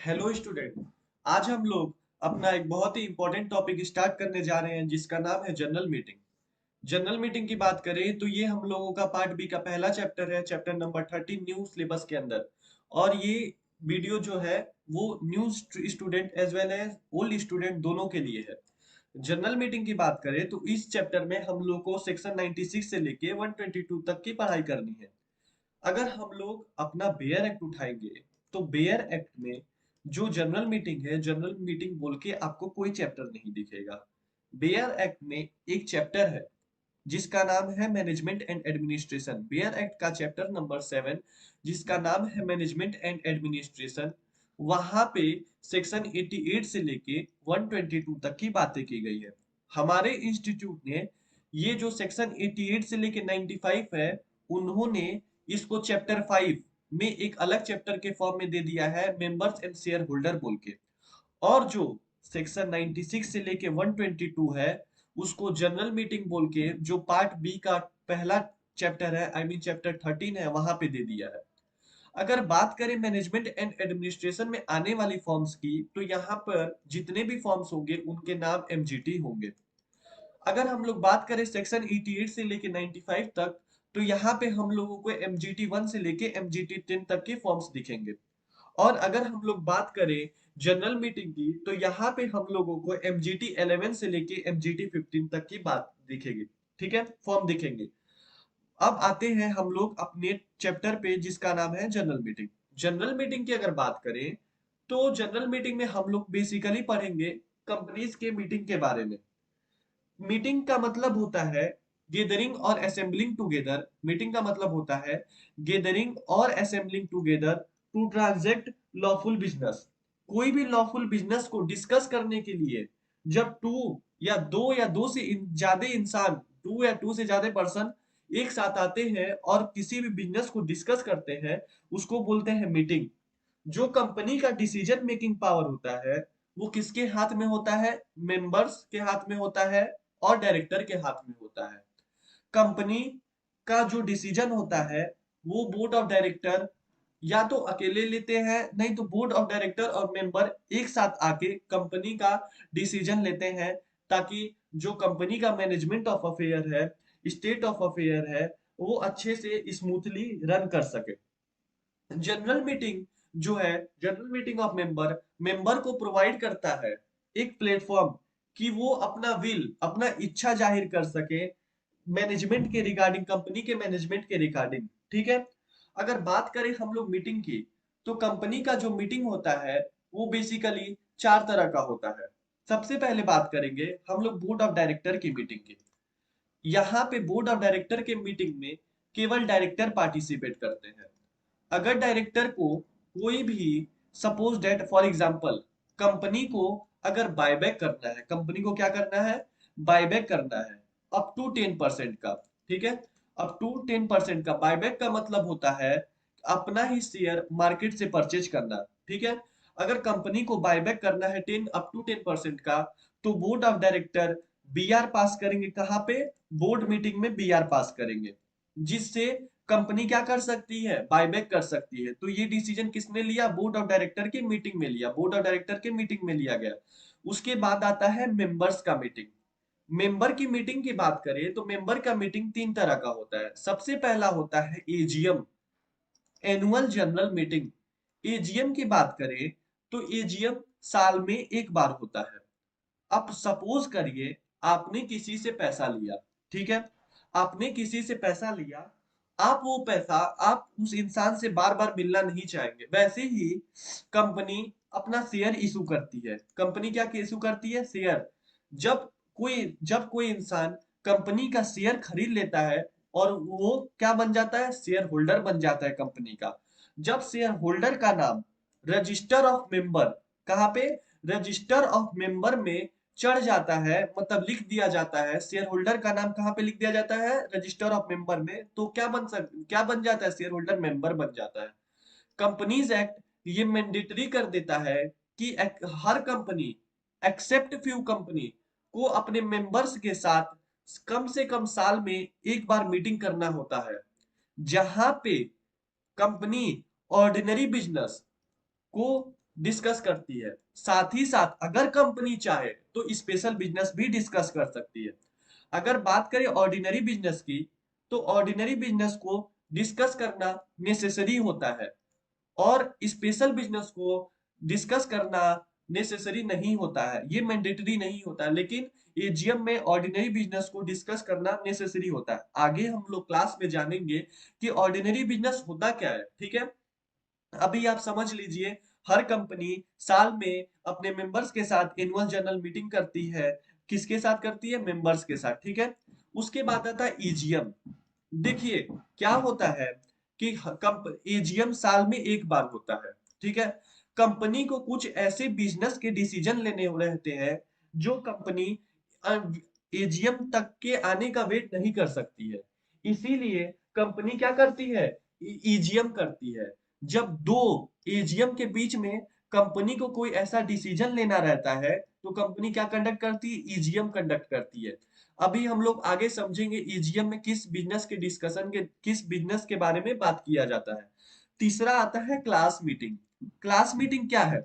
Hello student. आज हम लोग अपना एक बहुत ही इंपॉर्टेंट टॉपिक स्टार्ट करने जा रहे हैं जिसका नाम है जनरल मीटिंग। जनरल मीटिंग की बात करें तो ये हम लोगों का पार्ट बी का पहला चैप्टर है, चैप्टर नंबर 13 न्यू सिलेबस के अंदर। और ये वीडियो जो है वो new student as well as old student दोनों के लिए है। जनरल मीटिंग की बात करें तो इस चैप्टर में हम लोग को सेक्शन 96 से लेके 122 तक की पढ़ाई करनी है। अगर हम लोग अपना बेयर एक्ट उठाएंगे तो बेयर एक्ट में जो जनरल मीटिंग है, जनरल मीटिंग बोल के आपको कोई चैप्टर नहीं दिखेगा। बेयर एक्ट में एक चैप्टर है जिसका नाम है management and administration. Bare act का चैप्टर नंबर 7 जिसका नाम है मैनेजमेंट एंड एडमिनिस्ट्रेशन। वहां पे सेक्शन 88 से लेके 122 तक की बातें की गई है। हमारे इंस्टीट्यूट ने ये जो सेक्शन 88 से लेके 95 है, उन्होंने इसको चैप्टर 5 में एक अलग चैप्टर के फॉर्म में दे दिया है, मेंबर्स एंड शेयर होल्डर बोल के। और जो सेक्शन 96 से लेके 122 है उसको जनरल मीटिंग बोल के जो पार्ट बी का पहला चैप्टर है, आई मीन चैप्टर 13 है, वहां पे दे दिया है। अगर बात करें मैनेजमेंट एंड एडमिनिस्ट्रेशन में आने वाली फॉर्म्स की तो यहाँ पर जितने भी फॉर्म्स होंगे उनके नाम एमजीटी होंगे। अगर हम लोग बात करें सेक्शन 88 से लेके 95 तक तो यहाँ पे हम लोगों को एमजीटी 1 से लेके एमजीटी 10 तक के फॉर्म्स दिखेंगे। और अगर हम लोग बात करें जनरल मीटिंग की तो यहाँ पे हम लोगों को एमजीटी 11 से लेके एमजीटी 15 तक की बात दिखेगी। ठीक है, फॉर्म दिखेंगे। अब आते हैं हम लोग अपने चैप्टर पे जिसका नाम है जनरल मीटिंग। जनरल मीटिंग की अगर बात करें तो जनरल मीटिंग में हम लोग बेसिकली पढ़ेंगे कंपनीज के मीटिंग के बारे में। मीटिंग का मतलब होता है गेदरिंग और असेंबलिंग टुगेदर। मीटिंग का मतलब होता है गेदरिंग और assembling together to transact lawful business. कोई भी लॉफुल बिजनेस को डिस्कस करने के लिए जब दो से ज्यादा इंसान, टू या टू से ज्यादा पर्सन एक साथ आते हैं और किसी भी बिजनेस को डिस्कस करते हैं उसको बोलते हैं मीटिंग। जो कंपनी का डिसीजन मेकिंग पावर होता है वो किसके हाथ में होता है? मेंबर्स के हाथ में होता है और डायरेक्टर के हाथ में होता है। कंपनी का जो डिसीजन होता है वो बोर्ड ऑफ डायरेक्टर या तो अकेले लेते हैं, नहीं तो बोर्ड ऑफ डायरेक्टर और मेंबर एक साथ आके कंपनी का डिसीजन लेते हैं, ताकि जो कंपनी का मैनेजमेंट ऑफ अफेयर है, स्टेट ऑफ अफेयर है, वो अच्छे से स्मूथली रन कर सके। जनरल मीटिंग जो है, general meeting of member member को प्रोवाइड करता है एक प्लेटफॉर्म कि वो अपना विल, अपना इच्छा जाहिर कर सके मैनेजमेंट के रिगार्डिंग, कंपनी के मैनेजमेंट के रिगार्डिंग। ठीक है। अगर बात करें हम लोग मीटिंग की तो कंपनी का जो मीटिंग होता है वो बेसिकली चार तरह का होता है। सबसे पहले बात करेंगे हम लोग बोर्ड ऑफ डायरेक्टर की मीटिंग की। यहाँ पे बोर्ड ऑफ डायरेक्टर के मीटिंग में केवल डायरेक्टर पार्टिसिपेट करते हैं। अगर डायरेक्टर को कोई भी, suppose date for example, company को अगर बायबैक करना है, कंपनी को क्या करना है? बायबैक करना है अप टू 10% का। ठीक है, अप टू 10% का बायबैक का मतलब होता है अपना ही शेयर मार्केट से परचेज करना। ठीक है। अगर कंपनी को बायबैक करना है 10 अप टू 10% का तो बोर्ड ऑफ डायरेक्टर बीआर पास करेंगे। कहाँ पे? बोर्ड मीटिंग में बीआर पास करेंगे, जिससे कंपनी क्या कर सकती है? बायबैक कर सकती है। तो ये डिसीजन किसने लिया? बोर्ड ऑफ डायरेक्टर की मीटिंग में लिया, बोर्ड ऑफ डायरेक्टर के मीटिंग में लिया गया। उसके बाद आता है मेंबर्स का मीटिंग। मेंबर की मीटिंग की बात करें तो मेंबर का मीटिंग तीन तरह का होता है। सबसे पहला होता है AGM, annual general meeting. AGM की बात करें तो एजीएम साल में एक बार होता है। अब सपोज करिए आपने किसी से पैसा लिया। ठीक है, आपने किसी से पैसा लिया, आप वो पैसा, आप उस इंसान से बार बार मिलना नहीं चाहेंगे। वैसे ही कंपनी अपना शेयर इशू करती है। कंपनी क्या इशू करती है? शेयर। जब कोई इंसान कंपनी का शेयर खरीद लेता है और वो क्या बन जाता है? शेयर होल्डर बन जाता है कंपनी का। जब शेयर होल्डर का नाम रजिस्टर ऑफ मेंबर, कहाँ पे? रजिस्टर ऑफ मेंबर में चढ़ जाता है, मतलब लिख दिया जाता है, शेयर होल्डर का नाम कहाँ पे लिख दिया जाता है? रजिस्टर ऑफ मेंबर में। तो क्या बन जाता है? शेयर होल्डर मेंबर बन जाता है। कंपनीज एक्ट ये मैंडेटरी कर देता है कि हर कंपनी एक्सेप्ट फ्यू कंपनी को अपने मेंबर्स के साथ कम से कम साल में एक बार मीटिंग करना होता है, जहां पे कंपनी ऑर्डिनरी बिजनेस को डिस्कस करती है। साथ ही साथ अगर कंपनी चाहे तो स्पेशल बिजनेस भी डिस्कस कर सकती है। अगर बात करें ऑर्डिनरी बिजनेस की, तो ऑर्डिनरी बिजनेस को डिस्कस करना नेसेसरी होता है और स्पेशल बिजनेस को डिस्कस करना नेसेसरी नहीं होता है, ये मैंडेटरी नहीं होता है, लेकिन एजीएम में ऑर्डिनरी बिजनेस को डिस्कस करना नेसेसरी होता है। आगे हम लोग क्लास में जानेंगे कि ऑर्डिनरी बिजनेस होता क्या है, ठीक है। अभी आप समझ लीजिए, हर कंपनी साल में अपने मेंबर्स के साथ एनुअल जनरल मीटिंग करती है। किसके साथ करती है? मेंबर्स के साथ, ठीक है। उसके बाद आता है ईजीएम। देखिए क्या होता है कि एजीएम साल में एक बार होता है, ठीक है। कंपनी को कुछ ऐसे बिजनेस के डिसीजन लेने रहते हैं जो कंपनी एजीएम तक के आने का वेट नहीं कर सकती है। इसीलिए कंपनी क्या करती है? ईजीएम करती है। जब दो एजीएम के बीच में कंपनी को कोई ऐसा डिसीजन लेना रहता है तो कंपनी क्या कंडक्ट करती है? ईजीएम कंडक्ट करती है। अभी हम लोग आगे समझेंगे ईजीएम में किस बिजनेस के बारे में बात किया जाता है। तीसरा आता है क्लास मीटिंग। क्लास मीटिंग क्या है?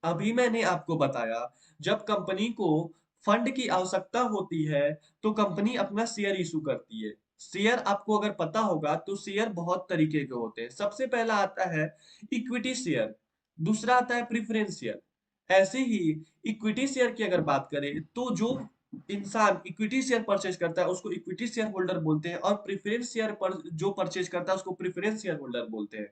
अभी मैंने आपको बताया, जब कंपनी को फंड की आवश्यकता होती है तो कंपनी अपना शेयर इशू करती है। शेयर आपको अगर पता होगा तो शेयर बहुत तरीके के होते हैं। सबसे पहला आता है इक्विटी शेयर, दूसरा आता है प्रेफरेंस शेयर। ऐसे ही इक्विटी शेयर की अगर बात करें तो जो इंसान इक्विटी शेयर परचेज करता है उसको इक्विटी शेयर होल्डर बोलते हैं, और प्रेफरेंस शेयर पर जो परचेज करता है उसको प्रेफरेंस शेयर होल्डर बोलते हैं।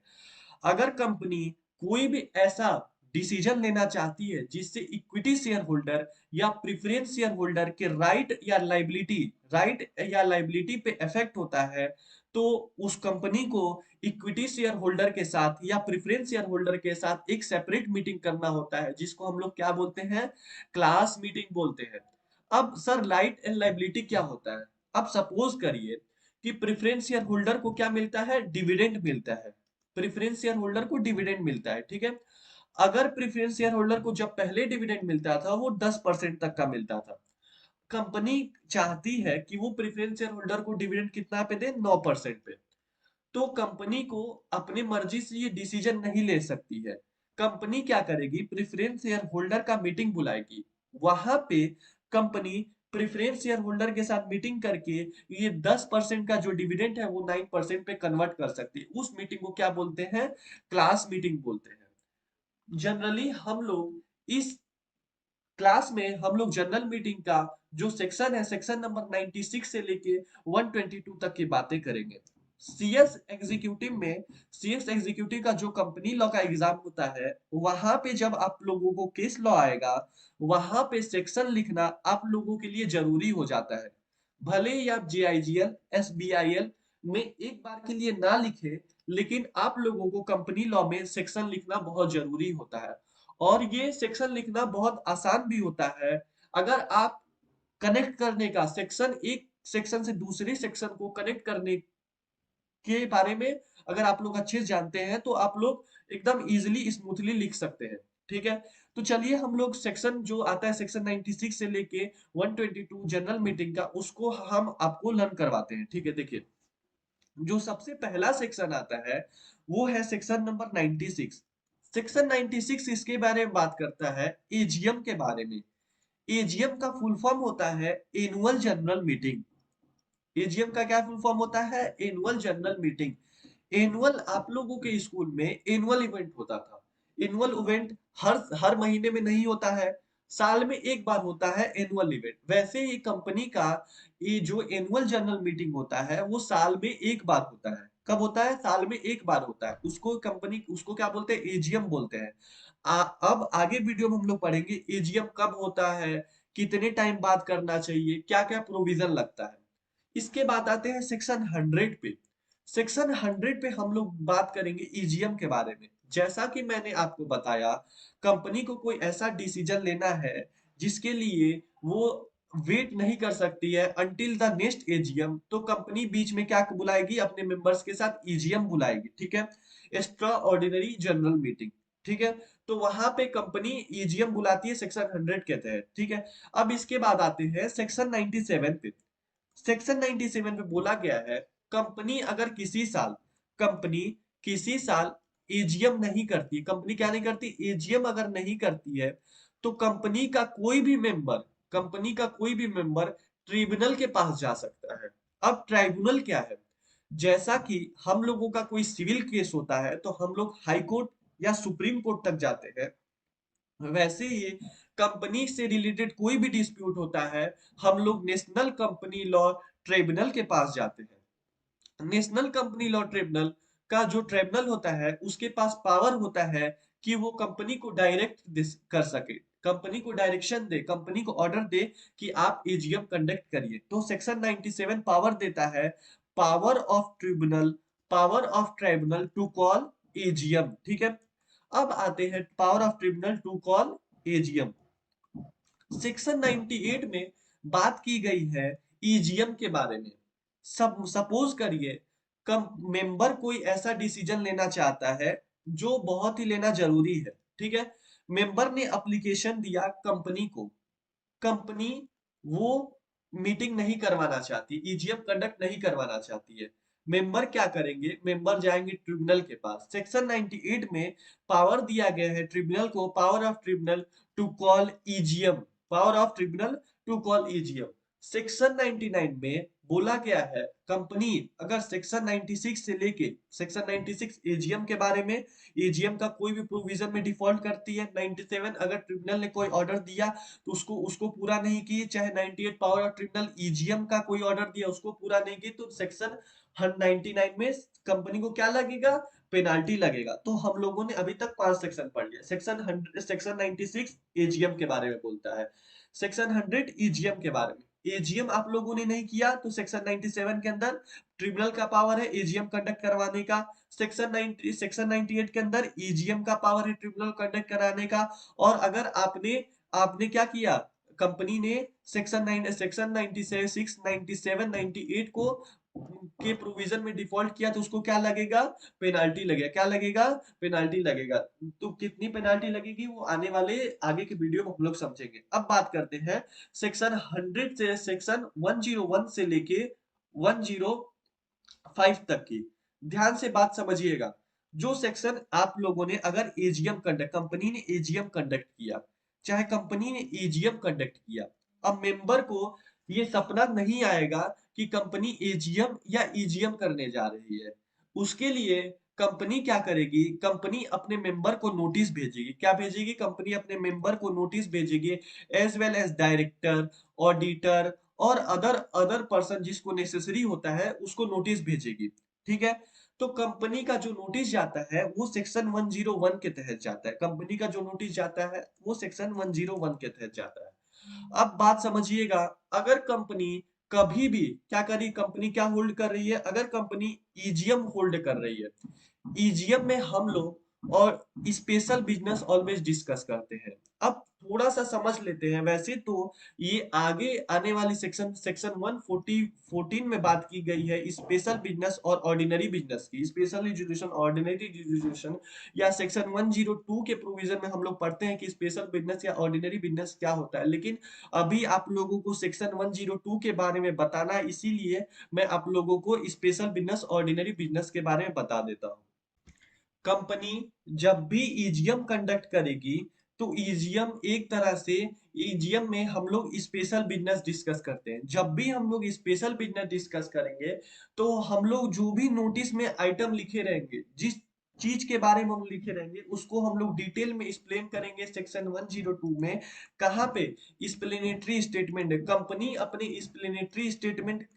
अगर कंपनी कोई भी ऐसा डिसीजन लेना चाहती है जिससे इक्विटी शेयर होल्डर या प्रेफरेंस शेयर होल्डर के राइट या लाइबिलिटी पे इफेक्ट होता है, तो उस कंपनी को इक्विटी शेयर होल्डर के साथ या प्रेफरेंस शेयर होल्डर के साथ एक सेपरेट मीटिंग करना होता है, जिसको हम लोग क्या बोलते हैं? क्लास मीटिंग बोलते हैं। अब सर राइट एंड लाइबिलिटी क्या होता है? अब सपोज करिए कि प्रेफरेंस शेयर होल्डर को क्या मिलता है? डिविडेंड मिलता है। प्रेफरेंस शेयर होल्डर को डिविडेंड मिलता है, ठीक है। अगर प्रेफरेंस शेयर होल्डर को जब पहले डिविडेंड मिलता था वो 10% तक का मिलता था। कंपनी चाहती है कि वो प्रेफरेंस शेयर होल्डर को डिविडेंड कितना पे दे? 9% पे। तो कंपनी को अपनी मर्जी से ये डिसीजन नहीं ले सकती है। कंपनी क्या करेगी? प्रेफरेंस शेयर होल्डर का मीटिंग बुलाएगी। वहां पे कंपनी प्रेफरेंस शेयर होल्डर के साथ मीटिंग करके ये 10% का जो डिविडेंड है वो 9% पे कन्वर्ट कर सकती है। उस मीटिंग को क्या बोलते हैं? क्लास मीटिंग बोलते हैं। जनरली हम लोग इस क्लास में हम लोग जनरल मीटिंग का जो सेक्शन है, सेक्शन नंबर 96 से लेके 122 तक की बातें करेंगे। सीएस एग्जीक्यूटिव का जो कंपनी लॉ का एग्जाम होता है, वहां पे जब आप लोगों को केस लॉ आएगा, वहां पे सेक्शन लिखना आप लोगों के लिए जरूरी हो जाता है। भले ही आप जेआईजीएल एसबीआईएल में एक बार के लिए ना लिखे, लेकिन आप लोगों को कंपनी लॉ में सेक्शन लिखना बहुत जरूरी होता है। और ये सेक्शन लिखना बहुत आसान भी होता है। अगर आप कनेक्ट करने का सेक्शन, एक सेक्शन से दूसरे सेक्शन को कनेक्ट करने के बारे में अगर आप लोग अच्छे से जानते हैं तो आप लोग एकदम इजीली स्मूथली लिख सकते हैं, ठीक है। तो चलिए हम लोग सेक्शन जो आता है सेक्शन 96 से लेके 122 जनरल मीटिंग का, उसको हम आपको लर्न करवाते हैं, ठीक है। देखिए जो सबसे पहला सेक्शन आता है वो है सेक्शन नंबर 96। सेक्शन 96 इसके बारे में बात करता है एजीएम के बारे में। एजीएम का फुल फॉर्म होता है एनुअल जनरल मीटिंग। एजीएम का क्या फुल फॉर्म होता है? Annual general meeting. एनुअल आप लोगों के स्कूल में एनुअल इवेंट होता था। एनुअल इवेंट हर हर महीने में नहीं होता है, साल में एक बार होता है एनुअल इवेंट। वैसे ही कंपनी का ये जो एनुअल जनरल मीटिंग होता है वो साल में एक बार होता है। कब होता है? साल में एक बार होता है। उसको कंपनी उसको क्या बोलते हैं? एजीएम बोलते हैं। अब आगे वीडियो में हम लोग पढ़ेंगे एजीएम कब होता है, कितने टाइम बाद करना चाहिए, क्या क्या प्रोविजन लगता है। इसके बाद आते हैं सेक्शन 100 पे। सेक्शन 100 पे हम लोग बात करेंगे ईजीएम के बारे में। जैसा कि मैंने आपको बताया, कंपनी को कोई ऐसा डिसीजन लेना है जिसके लिए वो वेट नहीं कर सकती है अंटिल द नेक्स्ट एजीएम, तो कंपनी बीच में क्या बुलाएगी? अपने मेंबर्स के साथ ईजीएम बुलाएगी, ठीक है। एक्स्ट्रा ऑर्डिनरी जनरल मीटिंग, ठीक है। तो वहां पे कंपनी ईजीएम बुलाती है सेक्शन 100 के तहत, ठीक है। अब इसके बाद आते हैं सेक्शन 97 पे। सेक्शन 97 पे बोला गया है कंपनी अगर किसी साल एजीएम नहीं करती, कंपनी क्या नहीं करती, एजीएम अगर नहीं करती है तो कंपनी का कोई भी मेंबर ट्रिब्यूनल के पास जा सकता है। अब ट्राइब्यूनल क्या है, जैसा कि हम लोगों का कोई सिविल केस होता है तो हम लोग हाई कोर्ट या सुप्रीम कोर्ट तक जाते हैं, वैसे ही कंपनी से रिलेटेड कोई भी डिस्प्यूट होता है हम लोग नेशनल कंपनी लॉ ट्रिब्यूनल के पास जाते हैं। नेशनल कंपनी लॉ ट्रिब्यूनल का जो ट्रिब्यूनल होता है उसके पास पावर होता है कि वो कंपनी को डायरेक्ट कर सके, कंपनी को डायरेक्शन दे, कंपनी को ऑर्डर दे कि आप एजीएम कंडक्ट करिए। तो सेक्शन 97 पावर देता है, power of tribunal, power of tribunal to call AGM. ठीक है, अब आते हैं power of tribunal to call AGM. Section 98 में बात की गई है ईजीएम के बारे में। सब सपोज करिए कम मेंबर कोई ऐसा डिसीजन लेना चाहता है जो बहुत ही लेना जरूरी है। ठीक है, मेंबर ने एप्लीकेशन दिया कंपनी को, कंपनी वो मीटिंग नहीं करवाना चाहती, ईजीएम कंडक्ट नहीं करवाना चाहती है। मेंबर क्या करेंगे, मेंबर जाएंगे ट्रिब्यूनल के पास। सेक्शन 98 में पावर दिया गया है ट्रिब्यूनल को, power of tribunal to call EGM, power of tribunal to call EGM. Section 99 में बोला गया है कंपनी अगर सेक्शन 96 से लेके सेक्शन 96 एजीएम के बारे में, एजीएम का कोई भी प्रोविजन में डिफॉल्ट करती है, 97 अगर ट्रिब्यूनल ने कोई ऑर्डर दिया तो उसको उसको पूरा नहीं किए, चाहे 98 पावर ऑफ ट्रिब्यूनल ईजीएम का कोई ऑर्डर दिया उसको पूरा नहीं किए, तो सेक्शन 99 में कंपनी को क्या लगेगा, पेनाल्टी लगेगा। तो हम लोगों ने अभी तक 5 सेक्शन पढ़ लिया। सेक्शन 100, सेक्शन 96 एजीएम के बारे में बोलता है, सेक्शन 100 ईजीएम के बारे में। एजीएम आप लोगों ने नहीं किया तो सेक्शन 97 के अंदर ट्रिब्यूनल का पावर है एजीएम कंडक्ट करवाने का। सेक्शन 98 के अंदर ईजीएम का पावर है ट्रिब्यूनल कंडक्ट कराने का। और अगर आपने आपने क्या किया, कंपनी ने सेक्शन 96 97 98 को के प्रोविजन में डिफॉल्ट किया तो उसको क्या लगेगा, पेनाल्टी लगेगा। क्या लगेगा, पेनाल्टी लगेगा। तो कितनी पेनाल्टी लगेगी वो आने वाले आगे के वीडियो में हम लोग समझेंगे। अब बात करते हैं सेक्शन 100 से सेक्शन 101 से लेके 105 तक की। ध्यान से बात समझिएगा। जो सेक्शन आप लोगों ने अगर एजीएम कंडक्ट, कंपनी ने एजीएम कंडक्ट किया, चाहे कंपनी ने एजीएम कंडक्ट किया, अब मेंबर को ये सपना नहीं आएगा कि कंपनी एजीएम या ईजीएम करने जा रही है। उसके लिए कंपनी क्या करेगी, कंपनी अपने मेंबर को नोटिस भेजेगी। क्या भेजेगी, कंपनी अपने मेंबर को नोटिस भेजेगी, as well as director, auditor और अदर अदर पर्सन जिसको नेसेसरी होता है उसको नोटिस भेजेगी। ठीक है, तो कंपनी का जो नोटिस जाता है वो सेक्शन 101 के तहत जाता है, कंपनी का जो नोटिस जाता है वो सेक्शन 101 के तहत जाता है। अब बात समझिएगा, अगर कंपनी कभी भी क्या करी, कंपनी क्या होल्ड कर रही है, अगर कंपनी ईजीएम होल्ड कर रही है, ईजीएम में हम लोग और स्पेशल बिजनेस ऑलवेज डिस्कस करते हैं। अब थोड़ा सा समझ लेते हैं। वैसे तो ये आगे आने वाली सेक्शन सेक्शन 114 में बात की गई है स्पेशल बिजनेस और ऑर्डिनरी बिजनेस की, स्पेशल एजुकेशन ऑर्डिनरी एजुकेशन, या सेक्शन 102 के प्रोविजन में हम लोग पढ़ते हैं कि स्पेशल बिजनेस या ऑर्डिनरी बिजनेस क्या होता है। लेकिन अभी आप लोगों को सेक्शन 102 के बारे में बताना है, इसीलिए मैं आप लोगों को स्पेशल बिजनेस ऑर्डिनरी बिजनेस के बारे में बता देता हूँ। कंपनी जब भी ईजीएम कंडक्ट करेगी तो ईजीएम एक तरह से, ईजीएम में हम लोग स्पेशल बिजनेस डिस्कस करते हैं। जब भी हम लोग स्पेशल बिजनेस डिस्कस करेंगे तो हम लोग जो भी नोटिस में आइटम लिखे रहेंगे, जिस चीज के बारे में हम लिखे रहेंगे उसको हम लोग डिटेल में एक्सप्लेन करेंगे सेक्शन 102 में। कहाँ पे, एक्सप्लेनेटरी स्टेटमेंट है, कंपनी अपने एक्सप्लेनेटरी स्टेटमेंट,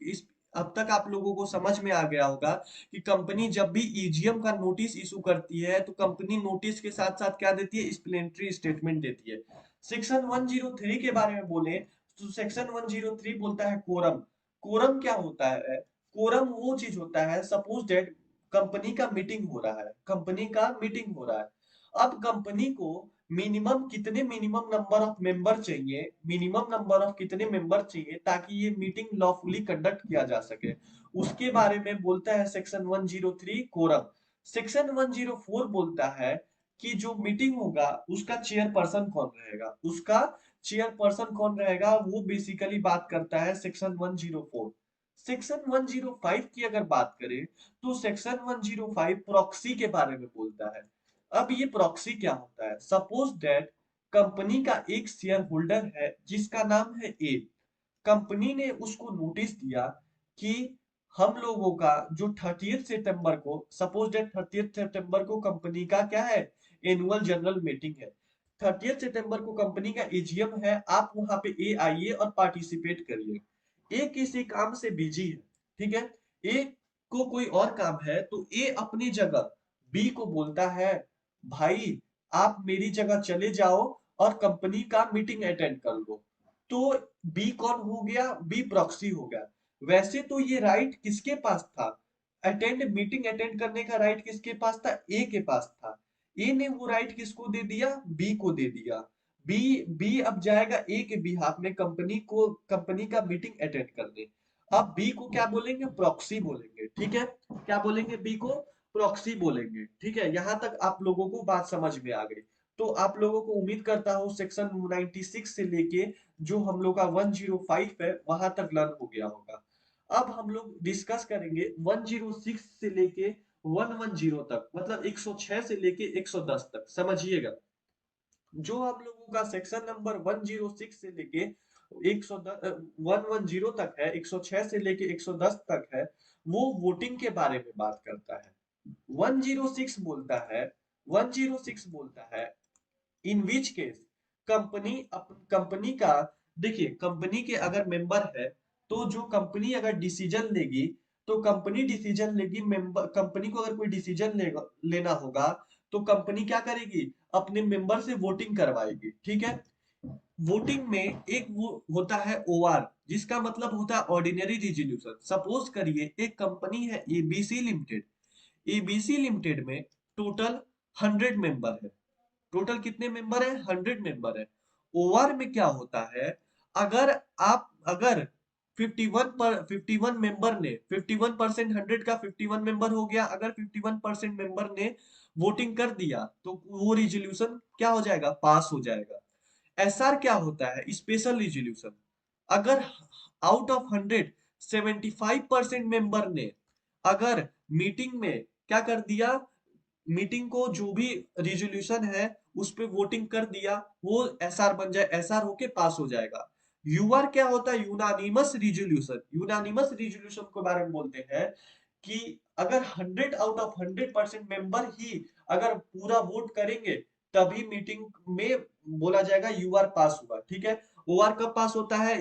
अब तक आप लोगों को समझ में आ गया होगा कि कंपनी जब भी ईजीएम का नोटिस इशू करती है तो कंपनी नोटिस के साथ साथ क्या देती है, एक्सप्लेनेटरी स्टेटमेंट देती है। सेक्शन 103 के बारे में बोले तो सेक्शन 103 बोलता है कोरम। कोरम क्या होता है, कोरम वो चीज होता है, सपोज दैट कंपनी का मीटिंग हो रहा है, कंपनी का मीटिंग हो रहा है। अब कंपनी को मिनिमम कितने, मिनिमम नंबर ऑफ मेंबर चाहिए, मिनिमम नंबर ऑफ कितने मेंबर चाहिए ताकि ये मीटिंग लॉफुली कंडक्ट किया जा सके, उसके बारे में बोलता है सेक्शन 103 कोरम। सेक्शन 104 बोलता है कि जो मीटिंग होगा उसका चेयरपर्सन कौन रहेगा, उसका चेयरपर्सन कौन रहेगा, वो बेसिकली बात करता है सेक्शन 104। सेक्शन 105 की अगर बात करें तो सेक्शन 105 प्रॉक्सी के बारे में बोलता है। अब ये प्रॉक्सी क्या होता है? सपोज दैट कंपनी का एक शेयर होल्डर है जिसका नाम है ए। कंपनी ने उसको नोटिस दिया कि हम लोगों का जो 30 सितंबर को, सपोज डेट 30 सितंबर को कंपनी का क्या है, एनुअल जनरल मीटिंग है। 30 सितंबर को कंपनी का एजीएम है, आप वहां पे ए आइए और पार्टिसिपेट करिए। ए किसी काम से बिजी है, ठीक है, ए को कोई और काम है, तो ए अपनी जगह बी को बोलता है, भाई आप मेरी जगह चले जाओ और कंपनी का मीटिंग अटेंड कर लो। तो बी कौन हो गया? बी प्रॉक्सी हो गया। वैसे तो ये राइट किसके पास था? मीटिंग अटेंड करने का राइट किसके पास था? ए के पास था। ए ने वो राइट किसको दे दिया? बी को दे दिया। बी बी अब जाएगा ए के बिहाफ में कंपनी का मीटिंग अटेंड करने। अब बी को क्या बोलेंगे? प्रॉक्सी बोलेंगे, ठीक है। क्या बोलेंगे? बी को प्रॉक्सी बोलेंगे, ठीक है। यहां तक आप लोगों को बात समझ में आ गई। तो आप लोगों को उम्मीद करता हूँ सेक्शन 96 से लेके जो हम लोग का 105 है वहां तक लर्न हो गया होगा। अब हम लोग डिस्कस करेंगे 106 से लेके 110 तक, मतलब 106 से लेके 110 तक, समझिएगा। जो हम लोगों का सेक्शन नंबर 106 से लेके 110 तक है, 106 से लेके 110 तक है, वो वोटिंग के बारे में बात करता है। 106 बोलता है 106 बोलता है इन विच केस कंपनी का, देखिए कंपनी के अगर मेंबर है तो जो कंपनी अगर डिसीजन लेगी, तो कंपनी डिसीजन लेगी, मेंबर कंपनी को अगर कोई डिसीजन लेना होगा तो कंपनी क्या करेगी? अपने मेंबर से वोटिंग करवाएगी, ठीक है। वोटिंग में एक वो होता है ओआर, जिसका मतलब होता है ऑर्डिनरी रिजोल्यूशन। सपोज करिए एक कंपनी है एबीसी लिमिटेड। एबीसी लिमिटेड में टोटल 100 मेंबर है। टोटल कितने मेंबर है? 100 मेंबर है। ओआर में क्या होता है? अगर 51 मेंबर ने 51%, 100 का 51 मेंबर हो गया, अगर 51% मेंबर ने वोटिंग कर दिया तो वो रिजोल्यूशन क्या हो जाएगा? पास हो जाएगा। एसआर क्या होता है? Special resolution. अगर आउट ऑफ 100 75% मेंबर ने अगर मीटिंग में क्या कर दिया, मीटिंग को जो भी रिजोल्यूशन है उस पे वोटिंग कर दिया, वो एसआर बन जाए, एसआर होके पास हो जाएगा। यूआर क्या होता है? Unanimous resolution. यूनानिमस रिजोल्यूशन के बारे में बोलते हैं कि अगर 100 आउट ऑफ 100% मेंबर ही अगर पूरा वोट करेंगे तभी मीटिंग में बोला जाएगा यूआर पास हुआ, ठीक है। ओआर कब पास होता है?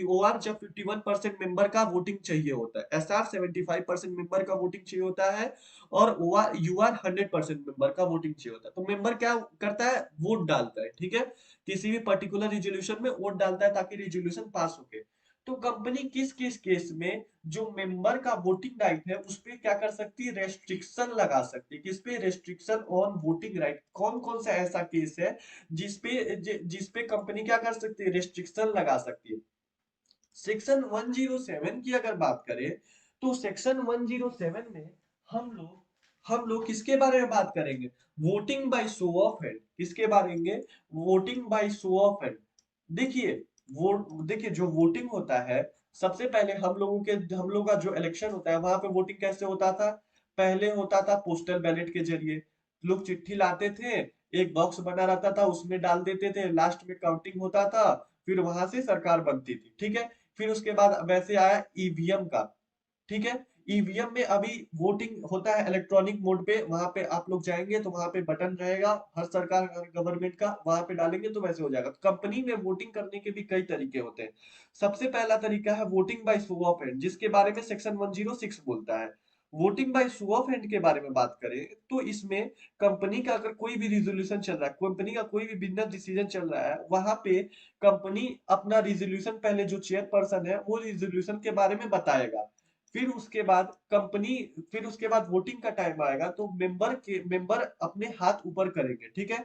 ओआर जब 51% मेंबर का वोटिंग चाहिए होता है, एसआर 75% मेंबर का वोटिंग चाहिए होता है, और ओआर यूआर 100% मेंबर का वोटिंग चाहिए होता है। तो मेंबर क्या करता है? वोट डालता है, ठीक है। किसी भी पर्टिकुलर रिजोल्यूशन में वोट डालता है ताकि रिजोल्यूशन पास हो गए। तो कंपनी किस किस केस में जो मेंबर का वोटिंग राइट है उस पे क्या कर सकती है? रेस्ट्रिक्शन लगा सकती है। किस पे? Restriction on voting right. कौन कौन सा ऐसा केस है जिसपे कंपनी क्या कर सकती है? रेस्ट्रिक्शन लगा सकती है। सेक्शन 107 की अगर बात करें तो सेक्शन 107 में हम लोग किसके बारे में बात करेंगे? Voting by show of hand. किसके बारे में? Voting by show of hand. देखिए वो देखिए जो वोटिंग होता है, सबसे पहले हम लोगों का जो इलेक्शन होता है वहां पे वोटिंग कैसे होता था? पहले होता था पोस्टल बैलेट के जरिए। लोग चिट्ठी लाते थे, एक बॉक्स बना रहता था, उसमें डाल देते थे, लास्ट में काउंटिंग होता था, फिर वहां से सरकार बनती थी, ठीक है। फिर उसके बाद वैसे आया ईवीएम का, ठीक है। ईवीएम में अभी वोटिंग होता है इलेक्ट्रॉनिक मोड पे, वहां पे आप लोग जाएंगे तो वहां पे बटन रहेगा, हर सरकार हर गवर्नमेंट का, वहां पे डालेंगे तो वैसे हो जाएगा। तो कंपनी में वोटिंग करने के भी कई तरीके होते हैं। सबसे पहला तरीका है voting by show of hand, जिसके बारे में सेक्शन 106 बोलता है। Voting by show of hand के बारे में बात करें तो इसमें कंपनी का अगर कोई भी रिजोल्यूशन चल रहा है, कंपनी का कोई भी बिजनेस डिसीजन चल रहा है, वहां पे कंपनी अपना रिजोल्यूशन, पहले जो चेयरपर्सन है वो रिजोल्यूशन के बारे में बताएगा। फिर उसके बाद वोटिंग का टाइम आएगा तो मेंबर अपने हाथ ऊपर करेंगे, ठीक है।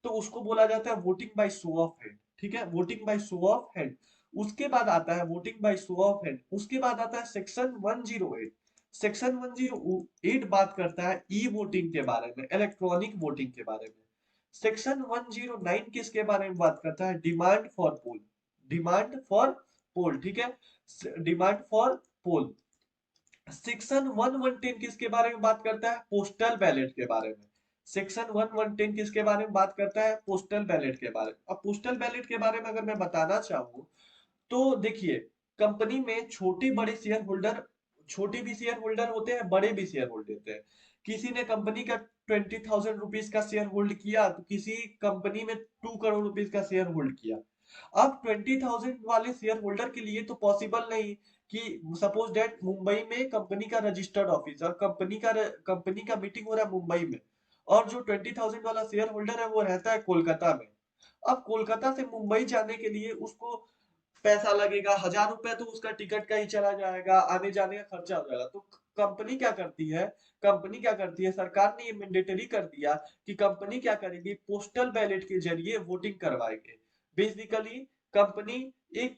तो उसको बोला जाता है voting by show of hand, ठीक है, voting by show of hand. उसके बाद आता है voting by show of hand. उसके बाद आता है सेक्शन 108। सेक्शन 108 बात करता है ई वोटिंग के बारे में, इलेक्ट्रॉनिक वोटिंग के बारे में। सेक्शन 109 किसके बारे में बात करता है? Demand for poll. Demand for poll, ठीक है। Demand for pole. सेक्शन 1110 किसके बारे में बात करता है? पोस्टल बैलेट के बारे में। सेक्शन 1110 किसके बारे में बात करता है? पोस्टल बैलेट के बारे में। अब पोस्टल बैलेट के बारे में अगर मैं बताना चाहूँ तो देखिए, कंपनी में छोटे बड़े शेयर होल्डर, छोटे भी शेयर होल्डर होते हैं, बड़े भी शेयर होल्डर होते हैं। किसी ने कंपनी का 20,000 रुपीज का शेयर होल्ड किया तो किसी कंपनी में 2 करोड़ रुपीज का शेयर होल्ड किया। अब 20,000 वाले शेयर होल्डर के लिए तो पॉसिबल नहीं कि सपोज डेट मुंबई में कंपनी का रजिस्टर्ड ऑफिस और कंपनी का मीटिंग हो रहा है मुंबई में, और जो 20,000 वाला शेयर होल्डर है वो रहता है कोलकाता में। अब कोलकाता से मुंबई जाने के लिए उसको पैसा लगेगा, 1,000 रुपए तो उसका टिकट का ही चला जाएगा, आने जाने का खर्चा हो जाएगा। तो कंपनी क्या करती है, सरकार ने ये मैंडेटरी कर दिया कि कंपनी क्या करेगी, पोस्टल बैलेट के जरिए वोटिंग करवाएंगे। बेसिकली कंपनी एक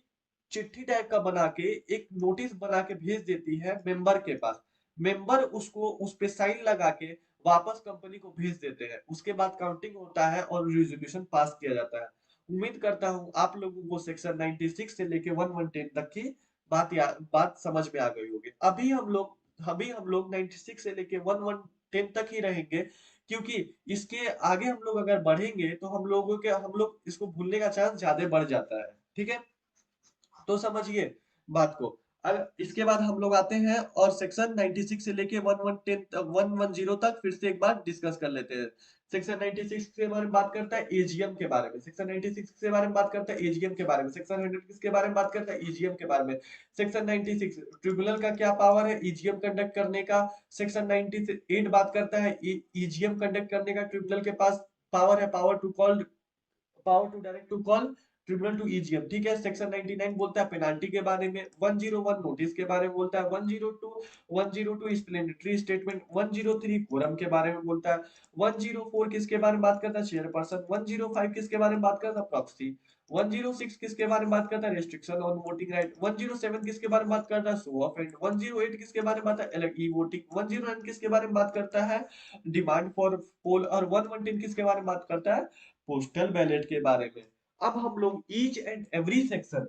चिट्ठी टाइप का बना के, एक नोटिस बना के भेज देती है मेंबर के पास। मेंबर उसको उस पे साइन लगा के वापस कंपनी को भेज देते हैं। उसके बाद काउंटिंग होता है और रेजोल्यूशन पास किया जाता है। उम्मीद करता हूँ आप लोगों को सेक्शन 96 से लेके 110 तक की बात समझ में आ गई होगी। अभी हम लोग 96 से लेके 110 तक ही रहेंगे, क्योंकि इसके आगे हम लोग अगर बढ़ेंगे तो हम लोग इसको भूलने का चांस ज्यादा बढ़ जाता है। ठीक है, तो समझिए बात को। अब इसके बाद हम लोग आते हैं और सेक्शन 96 से लेके 110 तक फिर से एक बार डिस्कस कर लेते हैं। सेक्शन 96 के बारे में बात करता है एजीएम के बारे में। सेक्शन 96 के बारे में बात करता है एजीएम के बारे में। सेक्शन 100 किसके बारे में बात करता है? ईजीएम के बारे में। सेक्शन 96 ट्रिब्यूनल का क्या पावर है ईजीएम कंडक्ट करने का। सेक्शन 98 बात करता है ईजीएम कंडक्ट करने का ट्रिब्यूनल के पास पावर है, power to direct to call tribunal to EGM. ठीक है, सेक्शन 99 बोलता है पेनाल्टी के बारे में। 101 नोटिस के बारे में बोलता है। 102 एक्सप्लेनेटरी स्टेटमेंट। 103 कोरम के बारे में बोलता है। 104 किसके बारे में बात करता है? चेयरपर्सन। 105 किसके बारे में बात करता है? प्रॉक्सी। 106 किसके बारे में बात करता है? Restriction on voting right. 107 किसके बारे में बात करता है? Show off and. 108 किसके बारे में बात है? E voting. 109 किसके बारे में बात करता है? डिमांड फॉर पोल। और 110 किसके बारे में बात करता है? पोस्टल बैलेट के बारे में। अब हम लोग ईच एंड एवरी सेक्शन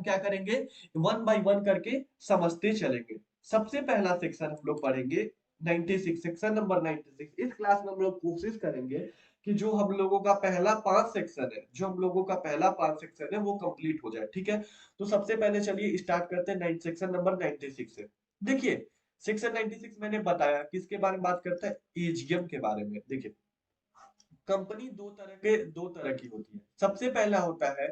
क्या करेंगे, वन बाय वन करके समझते चलेंगे। सबसे पहला सेक्शन हम लोग पढ़ेंगे 96, सेक्शन नंबर 96। इस क्लास में हम लोग कोशिश करेंगे कि जो हम लोगों का पहला 5 सेक्शन है वो कंप्लीट हो जाए। ठीक है, तो सबसे पहले चलिए स्टार्ट करते हैं सेक्शन नंबर 96 से। देखिए, सेक्शन 96 मैंने बताया किसके बारे में बात करता है? एजीएम के बारे में। देखिए, कंपनी दो तरह की होती है। सबसे पहला होता है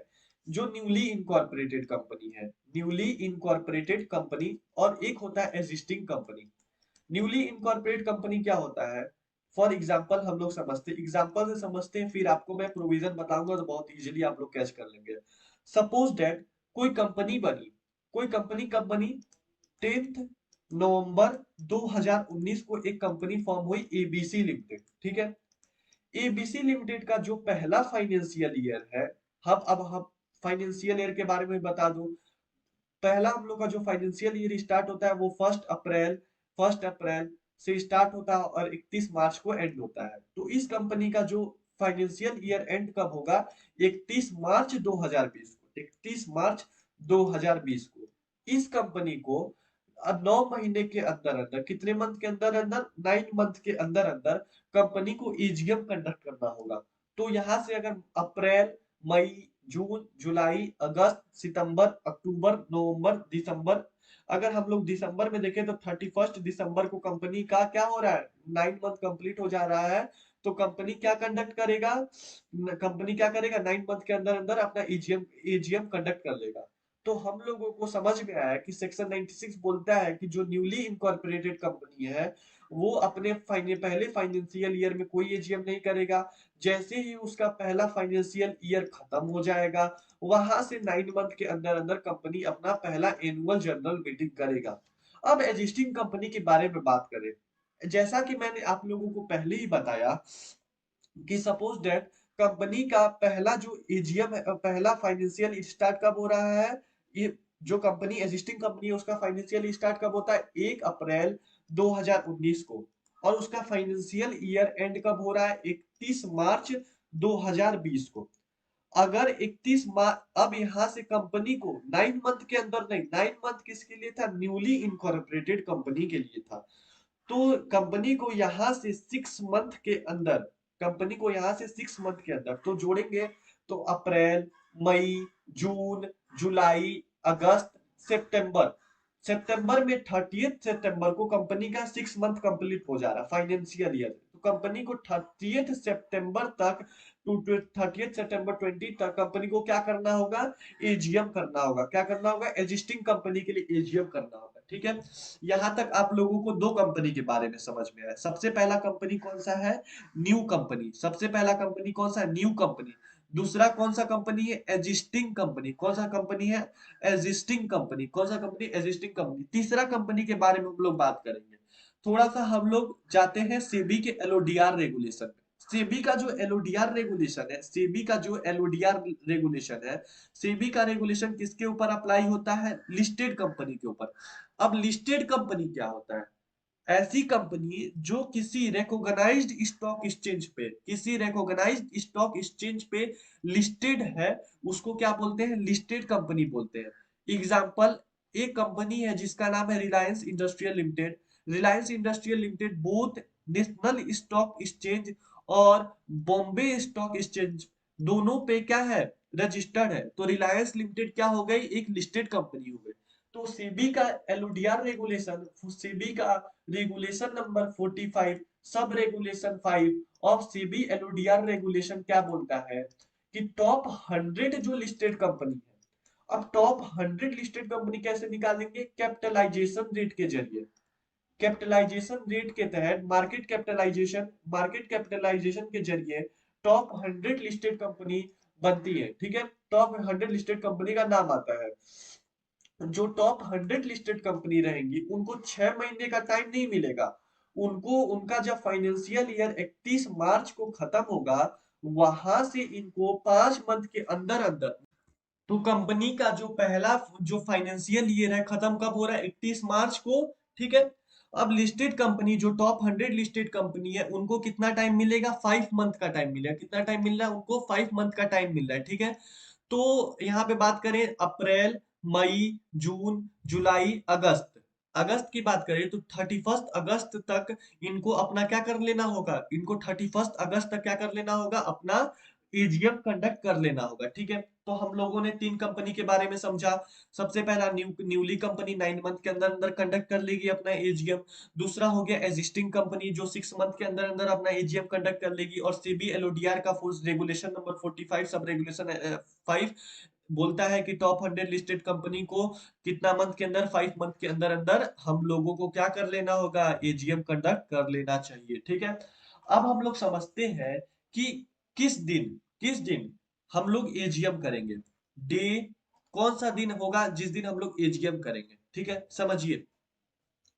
जो न्यूली इनकॉर्पोरेटेड कंपनी है, न्यूली इनकॉर्पोरेटेड कंपनी, और एक होता है existing company. Newly incorporate company क्या होता है? फॉर एग्जाम्पल हम लोग एग्जाम्पल से समझते हैं, फिर आपको मैं प्रोविजन बताऊंगा तो बहुत इजीली आप लोग कैच कर लेंगे। सपोज दैट कोई कंपनी बनी, कोई कंपनी कब बनी? 10 नवंबर 2019 को एक कंपनी फॉर्म हुई, एबीसी लिमिटेड। ठीक है, एबीसी लिमिटेड का जो पहला फाइनेंशियल ईयर है, हम फाइनेंशियल ईयर के बारे में बता दूं। पहला हम लोग का जो फाइनेंशियल ईयर स्टार्ट होता है वो 1 अप्रैल से स्टार्ट होता है और 31 मार्च को एंड होता है। तो इस कंपनी का जो फाइनेंशियल ईयर एंड कब होगा? 31 मार्च 2020 को। 31 मार्च 2020 को इस कंपनी को 9 महीने के अंदर अंदर, कितने मंथ के अंदर अंदर? 9 मंथ के अंदर अंदर कंपनी को ईजीएम कंडक्ट करना होगा। तो यहां से अगर अप्रैल, मई, जून, जुलाई, अगस्त, सितंबर, अक्टूबर, नवंबर, दिसंबर, अगर हम लोग दिसंबर में देखें तो 31 दिसंबर को कंपनी का क्या हो रहा है? 9 मंथ कंप्लीट हो जा रहा है। तो कंपनी क्या करेगा 9 मंथ के अंदर अंदर अपना ईजीएम कंडक्ट कर लेगा। तो हम लोगों को समझ में आया कि सेक्शन 96 बोलता है कि जो न्यूली इनकॉर्पोरेटेड कंपनी है वो अपने पहले फाइनेंशियल ईयर में कोई एजीएम नहीं करेगा। जैसे ही उसका पहला फाइनेंशियल ईयर खत्म हो जाएगा, वहां से 9 मंथ के अंदर अंदर कंपनी अपना पहला एनुअल जनरल मीटिंग करेगा। अब एग्जिस्टिंग कंपनी के बारे में बात करें, जैसा कि मैंने आप लोगों को पहले ही बताया कि सपोज दैट कंपनी का पहला जो एजीएम है, पहला फाइनेंशियल स्टार्ट कब हो रहा है? ये जो कंपनी एग्जिस्टिंग कंपनी है उसका फाइनेंशियल स्टार्ट कब होता है? 1 अप्रैल 2019 को। और उसका फाइनेंशियल ईयर एंड कब हो रहा है? 31 मार्च 2020 को। अगर 31 मार्च, अब यहाँ से कंपनी को 9 मंथ के अंदर नहीं, 9 मंथ किसके लिए था, न्यूली इनकॉर्पोरेटेड कंपनी के लिए था। तो कंपनी को यहाँ से 6 मंथ के अंदर, कंपनी को यहाँ से 6 मंथ के अंदर तो जोड़ेंगे, तो अप्रैल, मई, जून, जुलाई, अगस्त, सितंबर, सितंबर में 30 सितंबर को कंपनी का 6 मंथ कंप्लीट हो जा रहा फाइनेंशियल ईयर। तो कंपनी को 30 सितंबर तक, टू 30 सितंबर 20 तक कंपनी को क्या करना होगा, एजीएम करना होगा। क्या करना होगा, एग्जिस्टिंग कंपनी के लिए एजीएम करना होगा। ठीक है, यहां तक आप लोगों को दो कंपनी के बारे में समझ में आया। सबसे पहला कंपनी कौन सा है, न्यू कंपनी। सबसे पहला कंपनी कौन सा, न्यू कंपनी। दूसरा कौन सा कंपनी है, एग्जिस्टिंग कंपनी। कौन सा कंपनी है, एग्जिस्टिंग कंपनी। कौन सा कंपनी, एग्जिस्टिंग कंपनी। तीसरा कंपनी के बारे में हम लोग बात करेंगे। थोड़ा सा हम लोग जाते हैं सेबी के एलओडीआर रेगुलेशन में। सेबी का जो एलओडीआर रेगुलेशन है, सेबी का जो एलओडीआर रेगुलेशन है, सेबी का रेगुलेशन किसके ऊपर अप्लाई होता है, लिस्टेड कंपनी के ऊपर। अब लिस्टेड कंपनी क्या होता है, ऐसी कंपनी जो किसी रिकॉग्नाइज्ड स्टॉक एक्सचेंज पे, किसी रिकॉग्नाइज्ड स्टॉक एक्सचेंज पे लिस्टेड है, उसको क्या बोलते हैं, लिस्टेड कंपनी बोलते हैं। एग्जांपल, एक कंपनी है जिसका नाम है Reliance industrial limited. Reliance industrial limited both national stock exchange और बॉम्बे स्टॉक एक्सचेंज दोनों पे क्या है, रजिस्टर्ड है। तो रिलायंस लिमिटेड क्या हो गई, एक लिस्टेड कंपनी हो गई। तो सेबी का एलओडीआर रेगुलेशन, सेबी का regulation number 45, sub regulation 5 of SEBI LODR regulation क्या बोलता है कि टॉप 100 जो लिस्टेड कंपनी है। अब टॉप 100 लिस्टेड कंपनी कैसे निकालेंगे, कैपिटलाइजेशन रेट के जरिए। कैपिटलाइजेशन रेट के तहत मार्केट कैपिटलाइजेशन के जरिए टॉप 100 लिस्टेड कंपनी बनती है। ठीक है, टॉप 100 लिस्टेड कंपनी का नाम आता है। जो टॉप 100 लिस्टेड कंपनी रहेंगी उनको 6 महीने का टाइम नहीं मिलेगा। उनको, उनका जब फाइनेंशियल ईयर 31 मार्च को खत्म होगा, वहां से इनको 5 मंथ के अंदर अंदर, तो कंपनी का जो पहला जो फाइनेंशियल ईयर है खत्म कब हो रहा है, 31 मार्च को। ठीक है, अब लिस्टेड कंपनी जो टॉप 100 लिस्टेड कंपनी है उनको कितना टाइम मिलेगा, 5 मंथ का टाइम मिलेगा। कितना टाइम मिल रहा है उनको, 5 मंथ का टाइम मिल रहा है। ठीक है, तो यहाँ पे बात करें अप्रैल, मई, जून, जुलाई, अगस्त, अगस्त की बात करें तो 31 अगस्त तक इनको अपना क्या कर लेना होगा, इनको 31 अगस्त तक क्या कर लेना होगा, अपना एजीएम कंडक्ट कर लेना होगा। ठीक है, तो हम लोगों ने 3 कंपनी के बारे में समझा। सबसे पहला न्यूली कंपनी 9 मंथ के अंदर अंदर कंडक्ट कर लेगी अपना एजीएम। दूसरा हो गया एग्जिस्टिंग कंपनी जो 6 मंथ के अंदर अंदर अपना एजीएम कंडक्ट कर लेगी। और सीबी एलओडीआर का full regulation number 45 sub regulation 5 बोलता है कि टॉप 100 लिस्टेड कंपनी को कितना मंथ के अंदर, 5 मंथ के अंदर अंदर हम लोगों को क्या कर लेना होगा, एजीएम कंडक्ट कर लेना चाहिए। ठीक है, अब हम लोग समझते हैं कि किस दिन हम लोग एजीएम करेंगे। डे, कौन सा दिन होगा जिस दिन हम लोग एजीएम करेंगे। ठीक है, समझिए,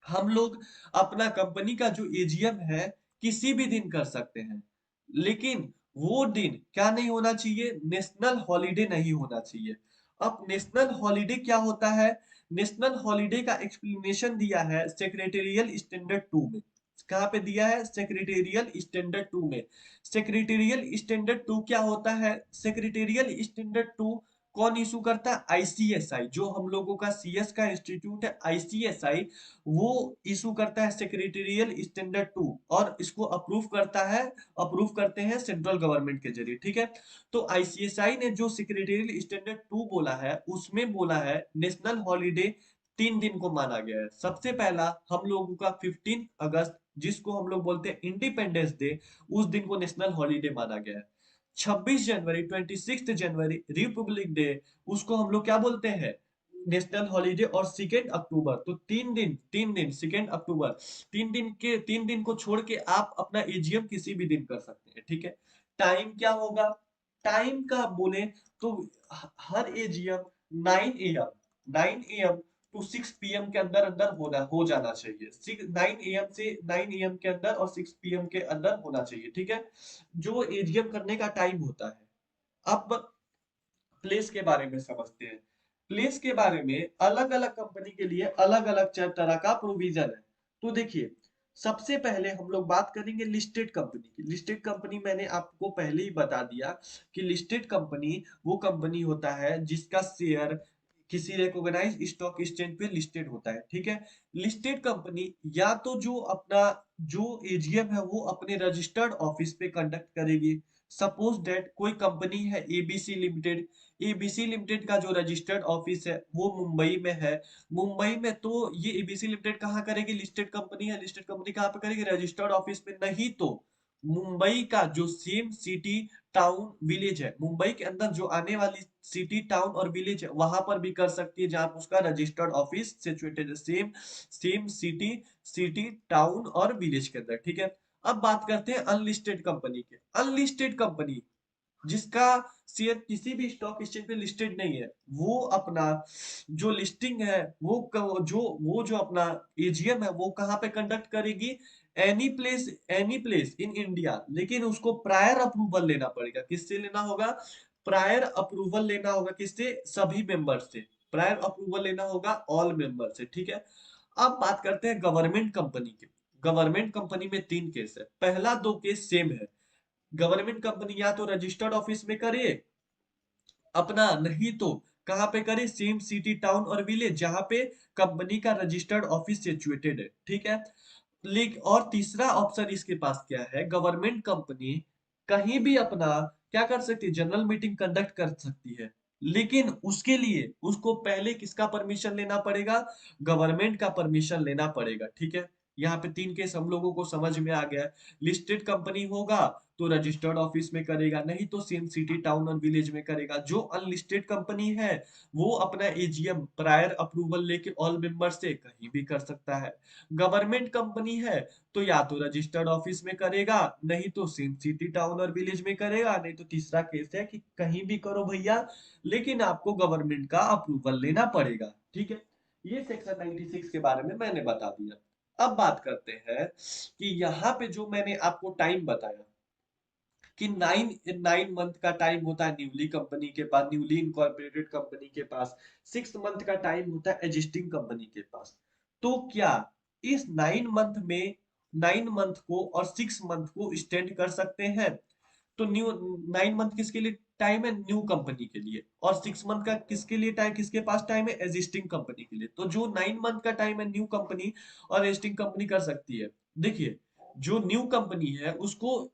हम लोग अपना कंपनी का जो एजीएम है किसी भी दिन कर सकते हैं, लेकिन वो दिन क्या नहीं होना चाहिए, नेशनल हॉलिडे नहीं होना चाहिए। अब नेशनल हॉलिडे क्या होता है, नेशनल हॉलिडे का एक्सप्लेनेशन दिया है सेक्रेटेरियल स्टैंडर्ड 2 में। कहाँ पे दिया है, सेक्रेटेरियल स्टैंडर्ड 2 में। सेक्रेटेरियल स्टैंडर्ड 2 क्या होता है, सेक्रेटेरियल स्टैंडर्ड 2 कौन इशू करता है, आईसीएसआई, जो हम लोगों का सीएस का इंस्टीट्यूट है आईसीएसआई, वो इशू करता है सेक्रेटेरियल स्टैंडर्ड 2। और इसको अप्रूव करता है, अप्रूव करते हैं सेंट्रल गवर्नमेंट के जरिए। ठीक है, तो आईसीएसआई ने जो सेक्रेटेरियल स्टैंडर्ड 2 बोला है उसमें बोला है नेशनल हॉलिडे 3 दिन को माना गया है। सबसे पहला हम लोगों का 15 अगस्त, जिसको हम लोग बोलते हैं इंडिपेंडेंस डे, उस दिन को नेशनल हॉलिडे माना गया है। 26 जनवरी, 26 जनवरी रिपब्लिक डे, उसको हम लोग क्या बोलते हैं, नेशनल हॉलिडे। और 2 अक्टूबर, तो 3 दिन 2 अक्टूबर, 3 दिन को छोड़ के आप अपना एजीएम किसी भी दिन कर सकते हैं। ठीक है, टाइम क्या होगा, टाइम का बोले तो हर एजीएम 9 AM टू 6 PM के अंदर अंदर हो जाना चाहिए। 9 AM से 9 AM के अंदर और 6 PM के अंदर होना चाहिए। ठीक है, जो एजीएम करने का टाइम होता है। अब प्लेस के बारे में समझते हैं। प्लेस के बारे में अलग अलग कंपनी के लिए अलग अलग तरह का प्रोविजन है। तो देखिए, सबसे पहले हम लोग बात करेंगे लिस्टेड कंपनी की। लिस्टेड कंपनी मैंने आपको पहले ही बता दिया कि लिस्टेड कंपनी वो कंपनी होता है जिसका शेयर किसी रिकॉग्नाइज्ड स्टॉक एक्सचेंज पे लिस्टेड होता है, ठीक है। लिस्टेड कंपनी या तो जो अपना जो एजीएम है वो अपने रजिस्टर्ड ऑफिस पे कंडक्ट करेगी। सपोज दैट कोई कंपनी है एबीसी लिमिटेड। एबीसी लिमिटेड का जो रजिस्टर्ड ऑफिस है वो मुंबई में है। मुंबई में तो ये एबीसी लिमिटेड कहाँ करेगी? लिस्टेड कंपनी है, लिस्टेड कंपनी कहाँ पे करेगी? रजिस्टर्ड ऑफिस में। नहीं तो मुंबई का जो सेम सिटी टाउन विलेज है, मुंबई के अंदर जो आने वाली सिटी टाउन और विलेज है वहां पर भी कर सकती है जहां पर उसका रजिस्टर्ड ऑफिस सिचुएटेड है, same same city town or village के अंदर, ठीक है। अब बात करते हैं अनलिस्टेड कंपनी के। अनलिस्टेड कंपनी जिसका शेयर किसी भी स्टॉक एक्सचेंज पे लिस्टेड नहीं है, वो अपना जो लिस्टिंग है वो जो अपना एजीएम है वो कहाँ पे कंडक्ट करेगी? Any place in India. लेकिन उसको प्रायर अप्रूवल लेना पड़ेगा। किससे लेना होगा? प्रायर अप्रूवल लेना होगा। किससे? सभी मेंबर से। प्रायर अप्रूवल लेना होगा ऑल मेंबर से, ठीक है। अब बात करते हैं गवर्नमेंट कंपनी के। गवर्नमेंट कंपनी में तीन केस है। पहला दो केस सेम है। गवर्नमेंट कंपनी या तो रजिस्टर्ड ऑफिस में करे अपना, नहीं तो कहाँ पे करे? Same city town or village जहां पे कंपनी का रजिस्टर्ड ऑफिस सिचुएटेड है, ठीक है। लेकिन और तीसरा ऑप्शन इसके पास क्या है? गवर्नमेंट कंपनी कहीं भी अपना क्या कर सकती है? जनरल मीटिंग कंडक्ट कर सकती है। लेकिन उसके लिए उसको पहले किसका परमिशन लेना पड़ेगा? गवर्नमेंट का परमिशन लेना पड़ेगा, ठीक है। यहाँ पे तीन केस हम लोगों को समझ में आ गया। लिस्टेड कंपनी होगा तो रजिस्टर्ड ऑफिस में करेगा, नहीं तो same city town or village में करेगा। जो अनलिस्टेड कंपनी है वो अपना एजीएम प्रायर अप्रूवल लेके ऑल मेंबर से कहीं भी कर सकता है। गवर्नमेंट कंपनी है तो या तो रजिस्टर्ड ऑफिस में करेगा, नहीं तो same city town or village में करेगा, नहीं तो तीसरा केस है कि कहीं भी करो भैया, लेकिन आपको गवर्नमेंट का अप्रूवल लेना पड़ेगा, ठीक है। ये सेक्शन 96 के बारे में मैंने बता दिया। अब बात करते हैं कि यहाँ पे जो मैंने आपको टाइम बताया कि 9 मंथ का टाइम होता है न्यूली कंपनी के पास, न्यूली इनकॉर्पोरेटेड कंपनी के पास। 6 मंथ का टाइम होता है एग्जिस्टिंग कंपनी के पास। तो क्या इस 9 मंथ में 9 मंथ को और 6 मंथ को एक्सटेंड कर सकते हैं? तो न्यू 9 मंथ किसके लिए टाइम है? न्यू कंपनी के लिए। और 6 मंथ का किसके लिए टाइम, किसके पास टाइम है? एग्जिस्टिंग कंपनी के लिए। तो जो 9 मंथ का टाइम है न्यू कंपनी और एग्जिस्टिंग कंपनी कर सकती है। देखिए, जो न्यू कंपनी है उसको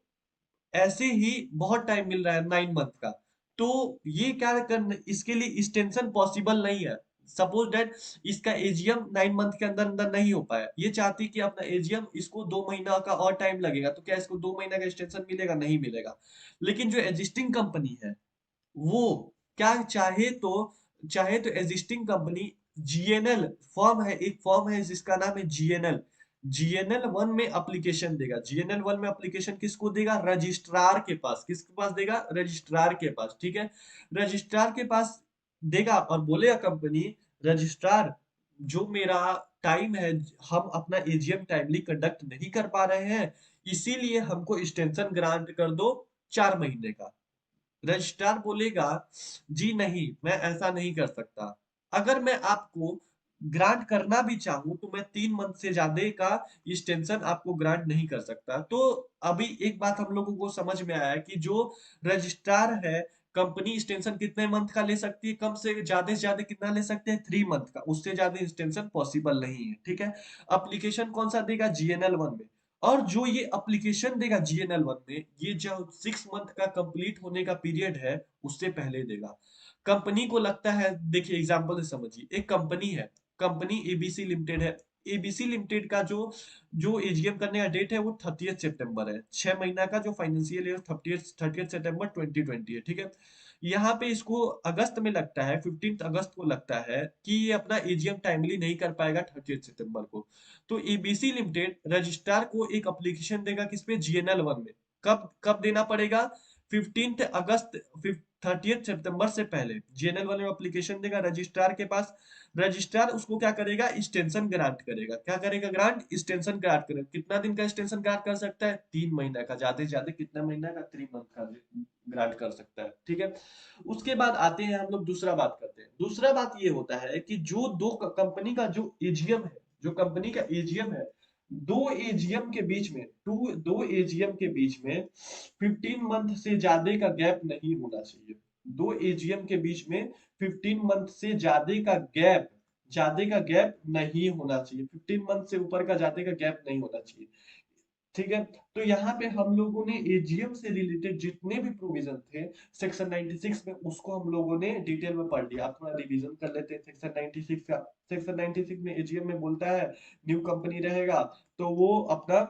ऐसे ही बहुत टाइम मिल रहा है 9 मंथ का। तो ये क्या कर, इसके लिए एक्सटेंशन पॉसिबल नहीं है। सपोज दैट इसका एजीएम 9 मंथ के अंदर अंदर नहीं हो पाया, ये चाहती कि अपना एजीएम इसको 2 महीना का और टाइम लगेगा, तो क्या इसको 2 महीना का एक्सटेंशन मिलेगा? नहीं मिलेगा। लेकिन जो एग्जिस्टिंग कंपनी है वो क्या चाहे तो एग्जिस्टिंग कंपनी जीएनएल फॉर्म है, एक फॉर्म है जिसका नाम है जीएनएल। जीएनएल 1 में एप्लीकेशन देगा। जीएनएल 1 में एप्लीकेशन किसको देगा? रजिस्ट्रार के पास। किसके पास देगा? रजिस्ट्रार के पास, ठीक है। रजिस्ट्रार के पास देगा और बोलेगा कंपनी, रजिस्ट्रार जो मेरा टाइम है, हम अपना एजीएम टाइमली कंडक्ट नहीं कर पा रहे हैं, इसीलिए हमको एक्सटेंशन ग्रांट कर दो 4 महीने का। रजिस्ट्रार बोलेगा, जी नहीं, मैं ऐसा नहीं कर सकता। अगर मैं आपको ग्रांट करना भी चाहूँ तो मैं 3 मंथ से ज्यादा का एक्सटेंशन आपको ग्रांट नहीं कर सकता। तो अभी एक बात हम लोगों को समझ में आया कि जो रजिस्ट्रार है, कंपनी एक्सटेंशन कितने मंथ का ले सकती है? कम से ज्यादा कितना ले सकते हैं? 3 मंथ का। उससे ज्यादा एक्सटेंशन पॉसिबल नहीं है, ठीक है। अप्लीकेशन कौन सा देगा? जीएनएल 1 में। और जो ये एप्लीकेशन देगा जीएनएल 1 में, ये जो 6 मंथ का कंप्लीट होने का पीरियड है उससे पहले देगा। कंपनी को लगता है, देखिए एग्जांपल से समझिए, एक कंपनी है, कंपनी एबीसी लिमिटेड है। एबीसी लिमिटेड का जो जो एजीएम करने का डेट है वो 30 सितंबर है। 6 महीना का जो फाइनेंशियल ईयर 30 सितंबर 2020 है, ठीक है। यहाँ पे इसको अगस्त में लगता है, 15 अगस्त को लगता है कि ये अपना एजीएम टाइमली नहीं कर पाएगा 30 सितंबर को। तो एबीसी लिमिटेड रजिस्ट्रार को एक एप्लीकेशन देगा किस पे? जीएनएल 1 में। कब कब देना पड़ेगा? 15 अगस्त 30 सितंबर से पहले जीएनएल 1 में एप्लीकेशन देगा रजिस्ट्रार के पास। रजिस्ट्रार उसको क्या करेगा? एक्सटेंशन ग्रांट करेगा। क्या करेगा? ग्रांट एक्सटेंशन ग्रांट करेगा। कितना दिन का एक्सटेंशन ग्रांट कर सकता है? 3 महीना का। ज्यादा से ज्यादा कितना महीना का? 3 मंथ का ग्रांट कर सकता है, ठीक है। उसके बाद आते हैं हम लोग दूसरा बात करते हैं। दूसरा बात ये होता है कि जो दो कंपनी का जो एजीएम है, जो कंपनी का एजीएम है दो एजीएम के बीच में 15 मंथ से ज्यादा का गैप नहीं होना चाहिए। दो एजीएम के बीच में 15 मंथ से ज्यादा का गैप नहीं होना चाहिए। 15 मंथ से ऊपर का ज्यादा का गैप नहीं होना चाहिए। ठीक है। तो यहाँ पे हम लोगों ने एजीएम से रिलेटेड जितने भी प्रोविजन थे सेक्शन 96 में, उसको हम लोगों ने डिटेल में पढ़ लिया। आप थोड़ा रिवीजन कर लेते हैं सेक्शन 96 का। सेक्शन 96 में एजीएम में बोलता है न्यू कंपनी रहेगा तो वो अपना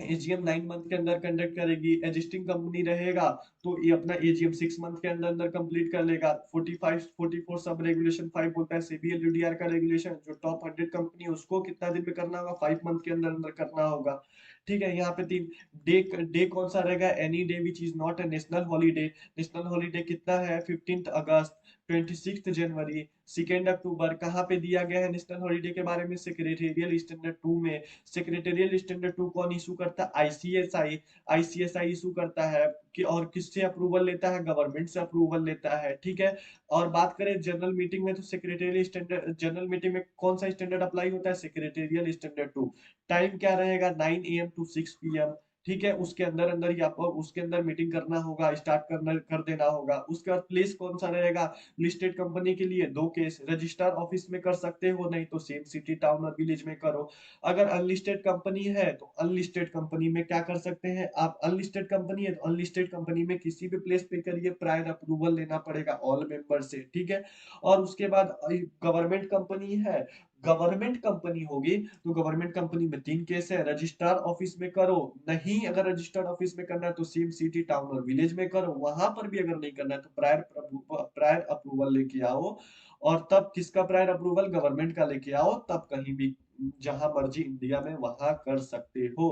एजीएम 9 मंथ के अंदर कंडक्ट करेगी। एग्जिस्टिंग कंपनी रहेगा तो ये अपना एजीएम 6 मंथ के अंदर अंदर कंप्लीट कर लेगा। 44 सब रेगुलेशन 5 बोलता है सेबी एलयूडीआर का रेगुलेशन, जो टॉप 100 कंपनी है उसको कितना दिन में करना होगा, 5 मंथ के अंदर अंदर करना होगा। ठीक है। यहाँ पे 3 डे कौन सा रहेगा, any day which is not a national holiday. National holiday कितना है, 15 अगस्त, 26 जनवरी, 2 अक्टूबर। कहाँ पे दिया गया है नेशनल हॉलीडे के बारे में, सेक्रेटेरियल स्टैंडर्ड 2 में। सेक्रेटेरियल स्टैंडर्ड 2 कौन इशू करता है, आईसीएसआई। आईसीएसआई इशू करता है कि, और किससे अप्रूवल लेता है, गवर्नमेंट से अप्रूवल लेता है। ठीक है। और बात करें जनरल मीटिंग में तो सेक्रेटेरियल स्टैंडर्ड, जनरल मीटिंग में कौन सा स्टैंडर्ड अप्लाई होता है, सेक्रेटेरियल स्टैंडर्ड 2। टाइम क्या रहेगा, 9 AM to 6 PM। ठीक है। उसके अंदर अंदर ही आपको उसके अंदर मीटिंग करना होगा, स्टार्ट करना कर देना होगा। उसके बाद प्लेस कौन सा रहेगा, लिस्टेड कंपनी के लिए 2 केस, रजिस्ट्रार ऑफिस में कर सकते हो, नहीं तो same city town or village में करो। अगर अनलिस्टेड कंपनी है तो अनलिस्टेड कंपनी में क्या कर सकते हैं आप, अनलिस्टेड कंपनी है तो अनलिस्टेड कंपनी में किसी भी प्लेस पे करिए, प्रायर अप्रूवल लेना पड़ेगा ऑल मेंबर से। ठीक है। और उसके बाद गवर्नमेंट कंपनी है, गवर्नमेंट कंपनी होगी तो गवर्नमेंट कंपनी में 3 केस है, रजिस्ट्रार ऑफिस में करो, नहीं अगर रजिस्टर्ड ऑफिस में करना है तो same city town or village में करो। वहां पर भी अगर नहीं करना है तो प्रायर अप्रूवल लेके आओ। और तब किसका प्रायर अप्रूवल, गवर्नमेंट का लेके आओ, तब कहीं भी जहां मर्जी इंडिया में वहां कर सकते हो।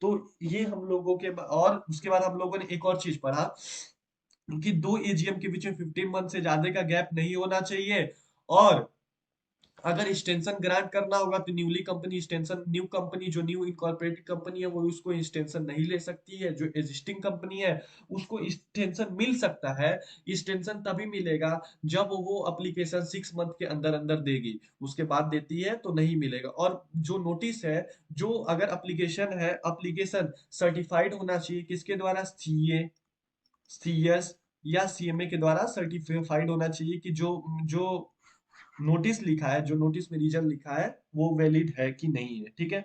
तो ये हम लोगों के और उसके बाद हम लोगों ने एक और चीज पढ़ा कि दो एजीएम के बीच में 15 मंथ से ज्यादा का गैप नहीं होना चाहिए। और अगर एक्सटेंशन ग्रांट करना होगा तो न्यू कंपनी जो न्यू इनकॉर्पोरेटेड कंपनी है वो उसको एक्सटेंशन नहीं ले सकती है। जो एग्जिस्टिंग कंपनी है उसको एक्सटेंशन मिल सकता है। एक्सटेंशन तभी मिलेगा जब वो एप्लीकेशन 6 मंथ के अंदर अंदर देगी, उसके बाद देती है तो नहीं मिलेगा। और जो नोटिस है, जो अगर एप्लीकेशन है, एप्लीकेशन सर्टिफाइड होना चाहिए किसके द्वारा, सीए, सीएस या सीएमए के द्वारा सर्टिफाइड होना चाहिए कि जो जो नोटिस लिखा है, जो नोटिस में रीजन लिखा है वो वैलिड है कि नहीं है। ठीक है।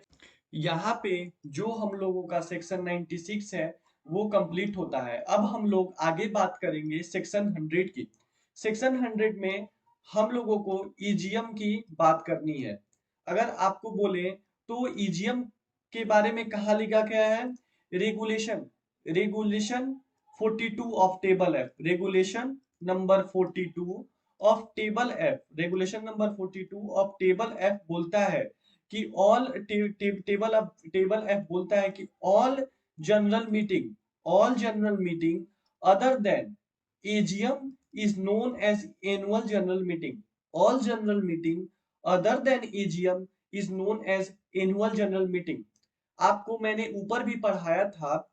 यहाँ पे जो हम लोगों का सेक्शन 96 है वो कंप्लीट होता है। अब हम लोग आगे बात करेंगे सेक्शन 100 की। सेक्शन 100 में हम लोगों को ईजीएम की बात करनी है। अगर आपको बोले तो ईजीएम के बारे में कहाँ लिखा गया है, regulation, regulation 42 of table F, regulation number 42 of table F, regulation number 42 of table F बोलता है कि टेबल एफ बोलता है कि all general meeting other than AGM is known as annual general meeting. All general meeting other than AGM is known as annual general meeting. आपको मैंने ऊपर भी पढ़ाया था,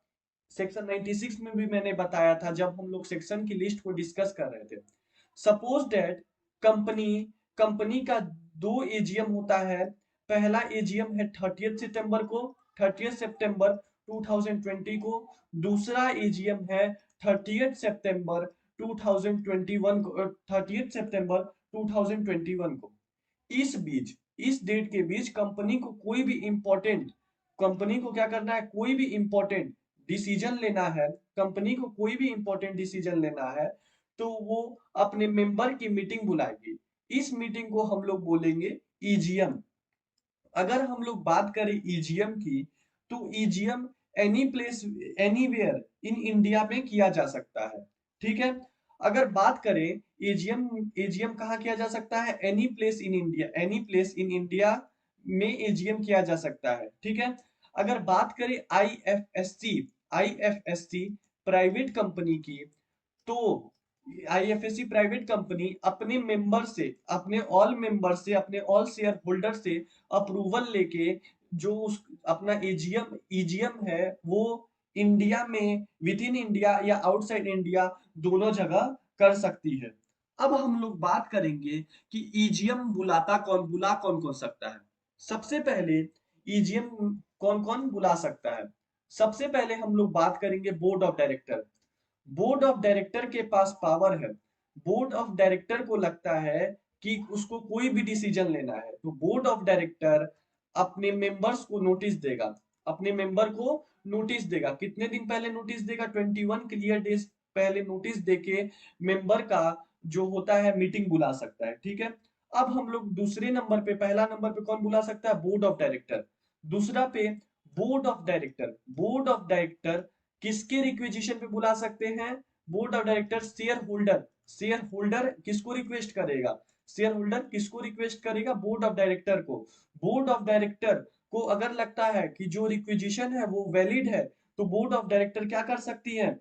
सेक्शन 96 में भी मैंने बताया था जब हम लोग सेक्शन की लिस्ट को डिस्कस कर रहे थे। सपोज दैट कंपनी कंपनी का 2 एजीएम होता है। पहला एजीएम है 30 सितंबर को, 30 सितंबर 2020 को। दूसरा एजीएम है 30 सितंबर 2021 को, 30 सितंबर 2021 को। इस बीच, इस डेट के बीच कंपनी को कोई भी इंपॉर्टेंट, कंपनी को क्या करना है, कोई भी इंपॉर्टेंट डिसीजन लेना है, कंपनी को कोई भी इंपॉर्टेंट डिसीजन लेना है तो वो अपने मेंबर की मीटिंग बुलाएगी। इस मीटिंग को हम लोग बोलेंगे ईजीएम। अगर हम लोग बात करें ईजीएम की तो EGM any place anywhere in India में किया जा सकता है। ठीक है। अगर बात करें एजीएम, एजीएम कहाँ किया जा सकता है, any place in India, any place in India में एजीएम किया जा सकता है। ठीक है। अगर बात करें आईएफएससी, आईएफएससी प्राइवेट कंपनी की, तो आईएफएससी प्राइवेट कंपनी अपने मेंबर से, अपने ऑल मेंबर से, अपने ऑल शेयर होल्डर से अप्रूवल लेके जो उस अपना एजीएम ईजीएम है वो इंडिया में, विद इन इंडिया या आउटसाइड इंडिया, दोनों जगह कर सकती है। अब हम लोग बात करेंगे कि ईजीएम बुला कौन सकता है। सबसे पहले ईजीएम कौन कौन बुला सकता है। सबसे पहले हम लोग बात करेंगे board of director. Board of director के पास पावर है। बोर्ड ऑफ डायरेक्टर को लगता है कि उसको कोई भी डिसीजन लेना है, तो बोर्ड ऑफ डायरेक्टर अपने मेंबर्स को नोटिस देगा। अपने मेंबर को नोटिस देगा। कितने दिन पहले नोटिस देगा? 21 क्लियर डेज पहले नोटिस देके मेंबर का जो होता है मीटिंग बुला सकता है। ठीक है। अब हम लोग दूसरे नंबर पे, पहला नंबर पे कौन बुला सकता है? Board of director. दूसरा पे board of director. Board of director किसके रिक्वेजिशन पे बुला सकते हैं? Board of director share holder. Share holder किसको रिक्वेस्ट करेगा? शेयर होल्डर किसको रिक्वेस्ट करेगा? बोर्ड ऑफ डायरेक्टर को। बोर्ड ऑफ डायरेक्टर को अगर लगता है कि जो रिक्वेजिशन है वो वैलिड है, तो बोर्ड ऑफ डायरेक्टर क्या कर सकती है?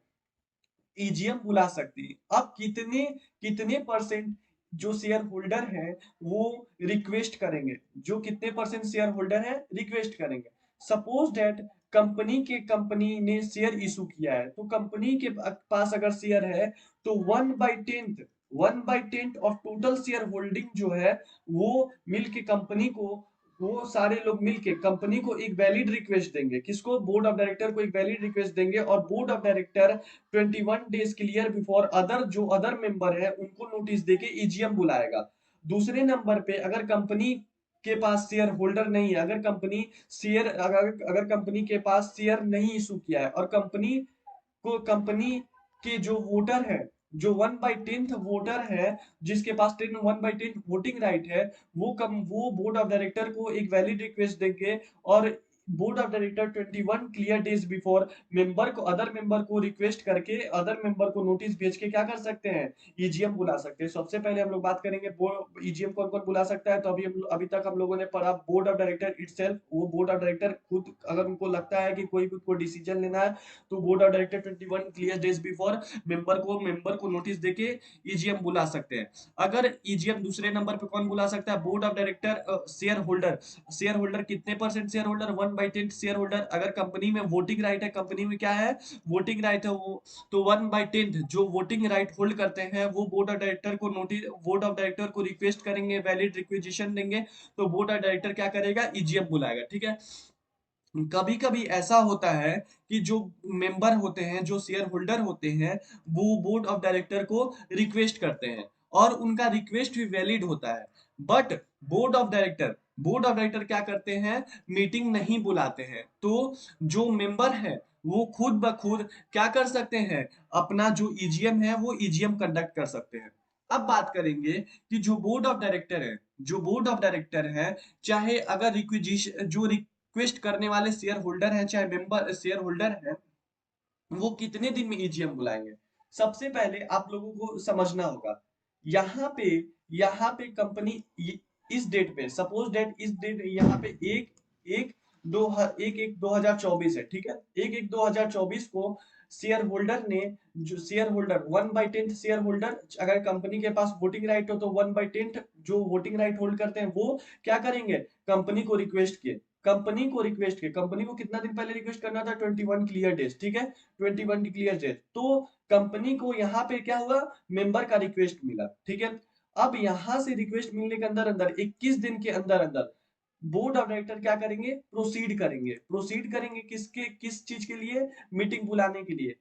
ईजीएम बुला सकती है। अब कितने कितने परसेंट जो शेयर होल्डर है वो रिक्वेस्ट करेंगे? जो कितने परसेंट शेयर होल्डर है रिक्वेस्ट करेंगे? सपोज दैट कंपनी ने शेयर इशू किया है, तो कंपनी के पास अगर शेयर है तो 1/10 ऑफ टोटल शेयर होल्डिंग जो है वो मिल के कंपनी को, वो सारे लोग मिलके कंपनी को एक वैलिड रिक्वेस्ट देंगे। किसको? बोर्ड ऑफ डायरेक्टर को एक वैलिड रिक्वेस्ट देंगे, और board of director 21 days clear before other member है उनको नोटिस देके ईजीएम बुलाएगा। दूसरे नंबर पे अगर कंपनी के पास शेयर होल्डर नहीं है, अगर कंपनी के पास शेयर नहीं इशू किया है, और कंपनी के जो वोटर है, जो 1/10 वोटर है, जिसके पास 1/10 वोटिंग राइट है, वो बोर्ड ऑफ डायरेक्टर को एक वैलिड रिक्वेस्ट देंगे, और board of director 21 clear days before other member को रिक्वेस्ट करके, अदर मेंबर को नोटिस भेज के क्या कर सकते हैं? ईजीएम बुला सकते हैं। सबसे पहले हम लोग बात करेंगे ईजीएम कौन कौन बुला सकता है। तो अभी तक हम लोगों ने पढ़ा बोर्ड ऑफ डायरेक्टर इटसेल्फ। वो बोर्ड ऑफ डायरेक्टर खुद अगर उनको लगता है कि कोई डिसीजन लेना है, तो board of director 21 clear days before member को नोटिस देके ईजीएम बुला सकते हैं। अगर ईजीएम दूसरे नंबर पे कौन बुला सकता है? Board of director share holder. Share holder कितने percent share holder? 1/10 share holder. अगर कंपनी में वोटिंग राइट है, कंपनी में क्या है? वोटिंग राइट है वो, तो 1/10 जो वोटिंग राइट होल्ड करते हैं वो बोर्ड ऑफ डायरेक्टर को रिक्वेस्ट करेंगे, वैलिड रिक्वेजिशन देंगे, तो बोर्ड ऑफ डायरेक्टर क्या करेगा? ईजीएम बुलाएगा। ठीक है। कभी कभी ऐसा होता है कि जो मेंबर होते हैं, जो शेयर होल्डर होते हैं, वो बोर्ड ऑफ डायरेक्टर को रिक्वेस्ट करते हैं, और उनका रिक्वेस्ट भी वैलिड होता है, बट बोर्ड ऑफ डायरेक्टर क्या करते हैं? मीटिंग नहीं बुलाते हैं। तो जो मेंबर है वो खुद ब खुद क्या कर सकते हैं? अपना जो ईजीएम है वो ईजीएम कंडक्ट कर सकते हैं। अब बात करेंगे कि जो बोर्ड ऑफ डायरेक्टर है, चाहे अगर रिक्विजिशन जो रिक्वेस्ट करने वाले शेयर होल्डर हैं, चाहे मेंबर शेयर होल्डर हैं, वो कितने दिन में ईजीएम बुलाएंगे? सबसे पहले आप लोगों को समझना होगा। यहाँ पे यहाँ पे कंपनी इस डेट पे, सपोज डेट इस डेट यहाँ पे एक एक दो एक एक 2024 है। ठीक है। 1/1/2024 को शेयर होल्डर ने, जो शेयर होल्डर 1/10 शेयर होल्डर, अगर कंपनी के पास वोटिंग राइट हो तो 1/10 जो वोटिंग राइट होल्ड करते हैं वो क्या करेंगे? कंपनी को कितना दिन पहले रिक्वेस्ट करना था? 21 क्लियर डेज। ठीक है। 21 क्लियर डेज। तो कंपनी को यहाँ पे क्या हुआ? मेंबर का रिक्वेस्ट मिला। ठीक है। अब यहाँ से रिक्वेस्ट मिलने के अंदर अंदर 21 दिन के अंदर अंदर बोर्ड ऑफ डायरेक्टर क्या करेंगे? प्रोसीड करेंगे किस चीज के लिए? मीटिंग बुलाने के लिए।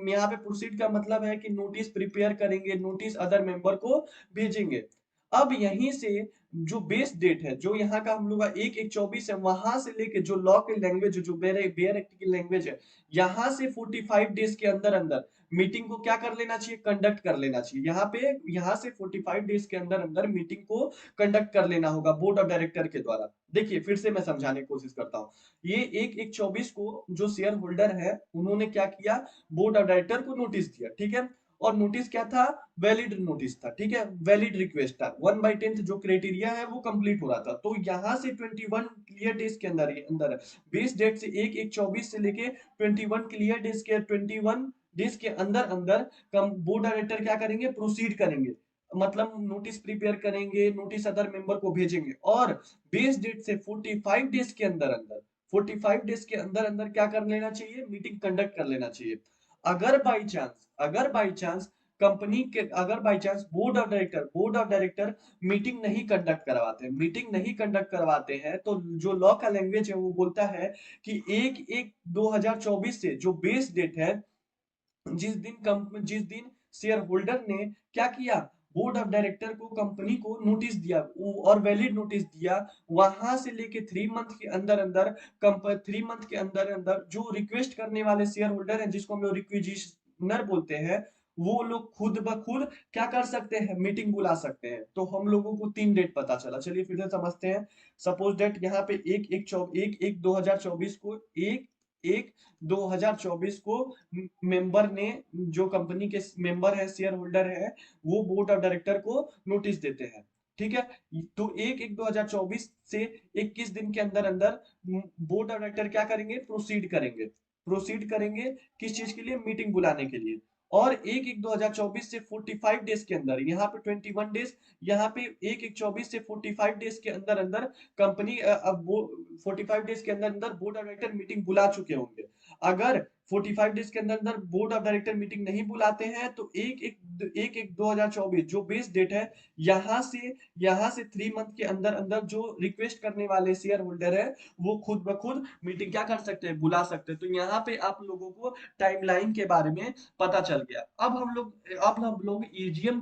यहाँ पे प्रोसीड का मतलब है कि नोटिस प्रिपेयर करेंगे, नोटिस अदर मेंबर को भेजेंगे। अब यहीं से जो बेस डेट है, जो यहाँ का हम लोग का 1/1/24 है, वहां से लेके जो लॉ की लैंग्वेज है, जो बेयर एक्ट की लैंग्वेज है, यहाँ से 45 डेज के अंदर अंदर मीटिंग को क्या कर लेना चाहिए? कंडक्ट कर लेना चाहिए। यहाँ से 45 डेज के अंदर अंदर मीटिंग को कंडक्ट कर लेना होगा बोर्ड ऑफ डायरेक्टर के द्वारा। देखिए फिर से मैं समझाने की कोशिश करता हूँ। ये 1/1/24 को जो शेयर होल्डर है उन्होंने क्या किया? बोर्ड ऑफ डायरेक्टर को नोटिस दिया। ठीक है। और नोटिस क्या था? वैलिड नोटिस था। ठीक है। वैलिड रिक्वेस्ट था। 1/10 जो क्राइटेरिया है वो कंप्लीट हो रहा था। तो यहाँ से 21 क्लियर डेज के अंदर बेस डेट से 1/1/24 से लेके 21 क्लियर डेज के 21 डेज के अंदर अंदर बोर्ड डायरेक्टर क्या करेंगे? प्रोसीड करेंगे, मतलब नोटिस प्रिपेयर करेंगे, नोटिस अदर मेंबर को भेजेंगे, और बेस डेट से 45 डेज के अंदर अंदर क्या कर लेना चाहिए? मीटिंग कंडक्ट कर लेना चाहिए। अगर बाई चांस कंपनी के अगर by chance board of director meeting नहीं कंडक्ट करवाते हैं तो जो लॉ का लैंग्वेज है वो बोलता है कि 1/1/2024 से जो बेस डेट है, जिस दिन शेयर होल्डर ने क्या किया, बोर्ड ऑफ डायरेक्टर को कंपनी को नोटिस दिया और वैलिड नोटिस दिया, वहां से लेके 3 मंथ के अंदर अंदर 3 मंथ के अंदर अंदर जो रिक्वेस्ट करने वाले शेयर होल्डर हैं, जिसको हम लोग रिक्विजिशनर बोलते हैं, वो लोग खुद ब खुद क्या कर सकते हैं, मीटिंग बुला सकते हैं। तो हम लोगों को 3 डेट पता चला। चलिए फिर से समझते हैं। सपोज डेट यहाँ पे 1/1/2024 को 1/1/2024 को मेंबर ने, जो कंपनी के मेंबर है, शेयर होल्डर है, वो बोर्ड ऑफ डायरेक्टर को नोटिस देते हैं। ठीक है। तो 1/1/2024 से 21 दिन के अंदर अंदर बोर्ड ऑफ डायरेक्टर क्या करेंगे, प्रोसीड करेंगे किस चीज के लिए, मीटिंग बुलाने के लिए। और 1/1/2024 से 45 डेज के अंदर, यहाँ पे 21 डेज, यहाँ पे 1/1/24 से 45 डेज के अंदर अंदर कंपनी अब वो 45 डेज के अंदर अंदर बोर्ड ऑफ डायरेक्टर मीटिंग बुला चुके होंगे। अगर 45 डेज के अंदर अंदर बोर्ड ऑफ डायरेक्टर मीटिंग नहीं बुलाते हैं तो 1/1/2024 जो बेस डेट है, यहाँ से 3 मंथ के अंदर अंदर जो रिक्वेस्ट करने वाले शेयर होल्डर है, वो खुद ब खुद मीटिंग क्या कर सकते हैं, बुला सकते हैं। तो यहाँ पे आप लोगों को टाइमलाइन के बारे में पता चल गया। अब हम लोग ईजीएम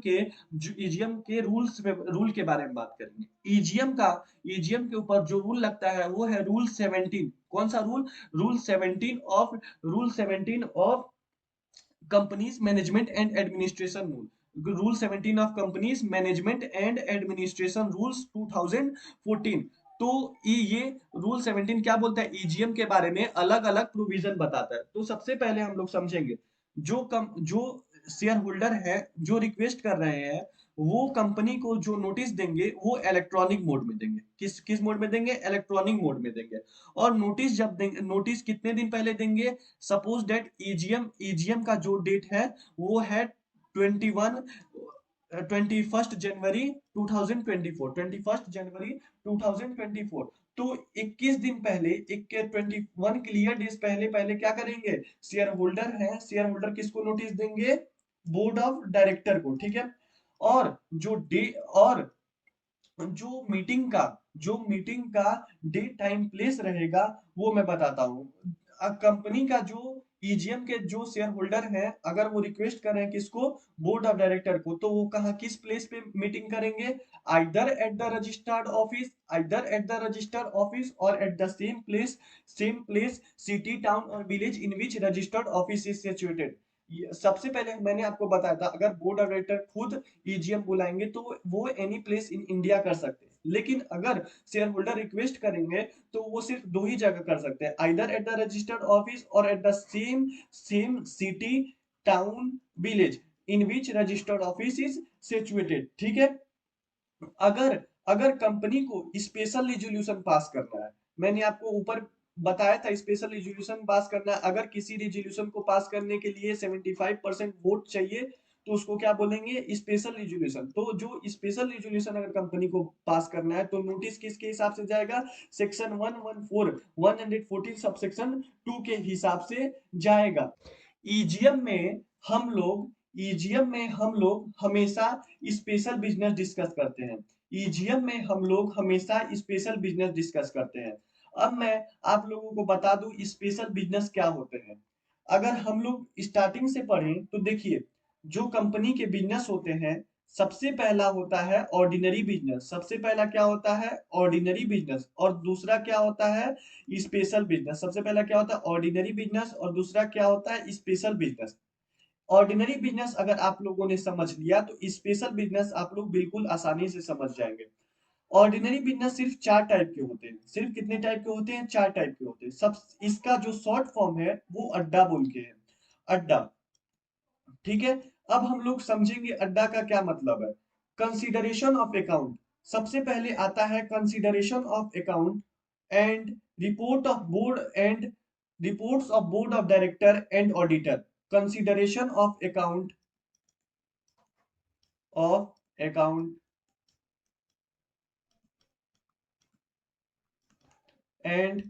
के रूल के बारे में बात करेंगे। ईजीएम के ऊपर जो रूल लगता है वो है रूल 17। कौन सा rule? Rule 17 of companies management and administration rule 17 of companies management and administration rules 2014। तो ये रूल 17 क्या बोलता है, ईजीएम के बारे में अलग अलग प्रोविजन बताता है। तो सबसे पहले हम लोग समझेंगे, जो शेयर होल्डर है, जो रिक्वेस्ट कर रहे हैं, वो कंपनी को जो नोटिस देंगे वो इलेक्ट्रॉनिक मोड में देंगे। किस किस मोड में देंगे? इलेक्ट्रॉनिक मोड में देंगे। और नोटिस जब देंगे, नोटिस कितने दिन पहले देंगे? सपोज डेट ईजीएम का जो डेट है वो है 21 21 जनवरी 2024, 21 जनवरी 2024। तो 21 दिन पहले, 21 क्लियर डेज पहले पहले क्या करेंगे, शेयर होल्डर किसको नोटिस देंगे? बोर्ड ऑफ डायरेक्टर को। ठीक है। और जो डे और जो मीटिंग का डेट टाइम प्लेस रहेगा वो मैं बताता हूँ। कंपनी का जो ईजीएम के जो शेयर होल्डर हैं, अगर वो रिक्वेस्ट कर रहे हैं किसको, बोर्ड ऑफ डायरेक्टर को, तो वो कहाँ किस प्लेस पे मीटिंग करेंगे? Either at the registered office or at the same place city town or village in which registered office is situated. सबसे पहले मैंने आपको बताया था, अगर बोर्ड ऑफ डायरेक्टर खुद ईजीएम बुलाएंगे तो वो एनी प्लेस इन इंडिया कर सकते हैं। लेकिन अगर शेयर होल्डर रिक्वेस्ट करेंगे तो वो सिर्फ 2 ही जगह कर सकते हैं, either at the registered office or at the same city town village in which registered office is situated. ठीक है। अगर अगर कंपनी को स्पेशल रिजोल्यूशन पास करना है, मैंने आपको ऊपर बताया था, स्पेशल रिजोल्यूशन पास करना है, अगर किसी रिजोल्यूशन को पास करने के लिए 75% वोट चाहिए तो उसको क्या बोलेंगे? Special resolution. तो जो स्पेशल रिजोल्यूशन अगर कंपनी को पास करना है तो नोटिस किसके हिसाब से जाएगा? सेक्शन 114 सब सेक्शन 2 के हिसाब से जाएगा। ईजीएम में हम लोग ईजीएम में हम लोग हमेशा स्पेशल बिजनेस डिस्कस करते हैं। ईजीएम में हम लोग हमेशा स्पेशल बिजनेस डिस्कस करते हैं। अब मैं आप लोगों को बता दूं स्पेशल बिजनेस क्या होते हैं। अगर हम लोग स्टार्टिंग से पढ़ें तो देखिए, जो कंपनी के बिजनेस होते हैं, सबसे पहला होता है ऑर्डिनरी बिजनेस। सबसे पहला क्या होता है? Ordinary business. और दूसरा क्या होता है? Special business. सबसे पहला क्या होता है? Ordinary business. और दूसरा क्या होता है? Special business. ऑर्डिनरी बिजनेस अगर आप लोगों ने समझ लिया तो स्पेशल बिजनेस आप लोग बिल्कुल आसानी से समझ जाएंगे। ऑर्डिनरी बिजनेस सिर्फ 4 टाइप के होते हैं। सिर्फ कितने टाइप के होते हैं? 4 टाइप के होते हैं। सब इसका जो शॉर्ट फॉर्म है वो अड्डा बोल के है। अड्डा। ठीक है। अब हम लोग समझेंगे अड्डा का क्या मतलब है। कंसिडरेशन ऑफ अकाउंट, सबसे पहले आता है consideration of account and report of board and reports of board of director and auditor. Consideration of account and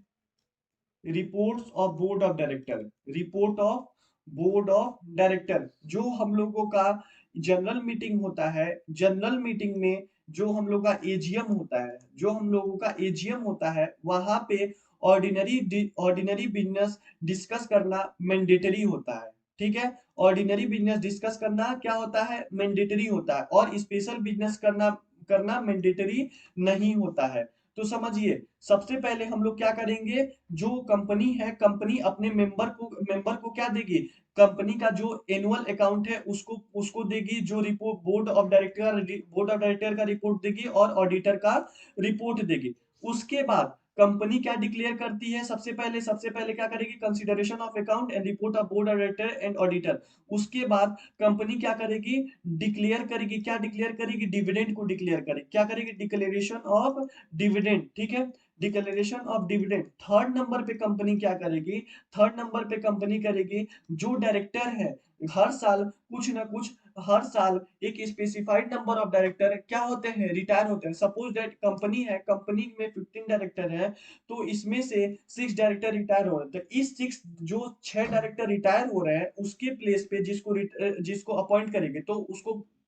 reports of board of director. Report of board of director, जो हम लोगों का general meeting होता है, general meeting में जो हम लोग का एजीएम होता है, जो हम लोगों का एजीएम होता है, वहां पे ऑर्डिनरी बिजनेस डिस्कस करना मैंडेटरी होता है। ठीक है, ऑर्डिनरी बिजनेस डिस्कस करना क्या होता है, मैंडेटरी होता है, और स्पेशल बिजनेस करना करना मैंडेटरी नहीं होता है। तो समझिए, सबसे पहले हम लोग क्या करेंगे, जो कंपनी है, कंपनी अपने मेंबर को क्या देगी, कंपनी का जो एनुअल अकाउंट है उसको उसको देगी, जो रिपोर्ट बोर्ड ऑफ डायरेक्टर का रिपोर्ट देगी और ऑडिटर का रिपोर्ट देगी। उसके बाद कंपनी क्या डिक्लेयर करती है, सबसे पहले क्या करेगी, consideration of account and report of board of director and auditor. उसके बाद कंपनी क्या करेगी, डिक्लेयर करेगी, क्या डिक्लेयर करेगी, डिविडेंड को डिक्लेयर करेगी, क्या करेगी, डिक्लेरेशन ऑफ डिविडेंड। ठीक है, declaration of dividend. Third number पे कंपनी क्या करेगी, थर्ड नंबर पे कंपनी करेगी, जो डायरेक्टर है, हर साल कुछ ना कुछ, हर साल एक स्पेसिफाइड नंबर ऑफ डायरेक्टर क्या होते हैं, रिटायर होते हैं। सपोज दैट कंपनी है, कंपनी में 15 डायरेक्टर हैं, तो इसमें से 6 डायरेक्टर रिटायर हो रहे हैं, तो इस 6 जो 6 डायरेक्टर रिटायर हो रहे हैं उसके प्लेस पे जिसको अपॉइंट करेंगे, तो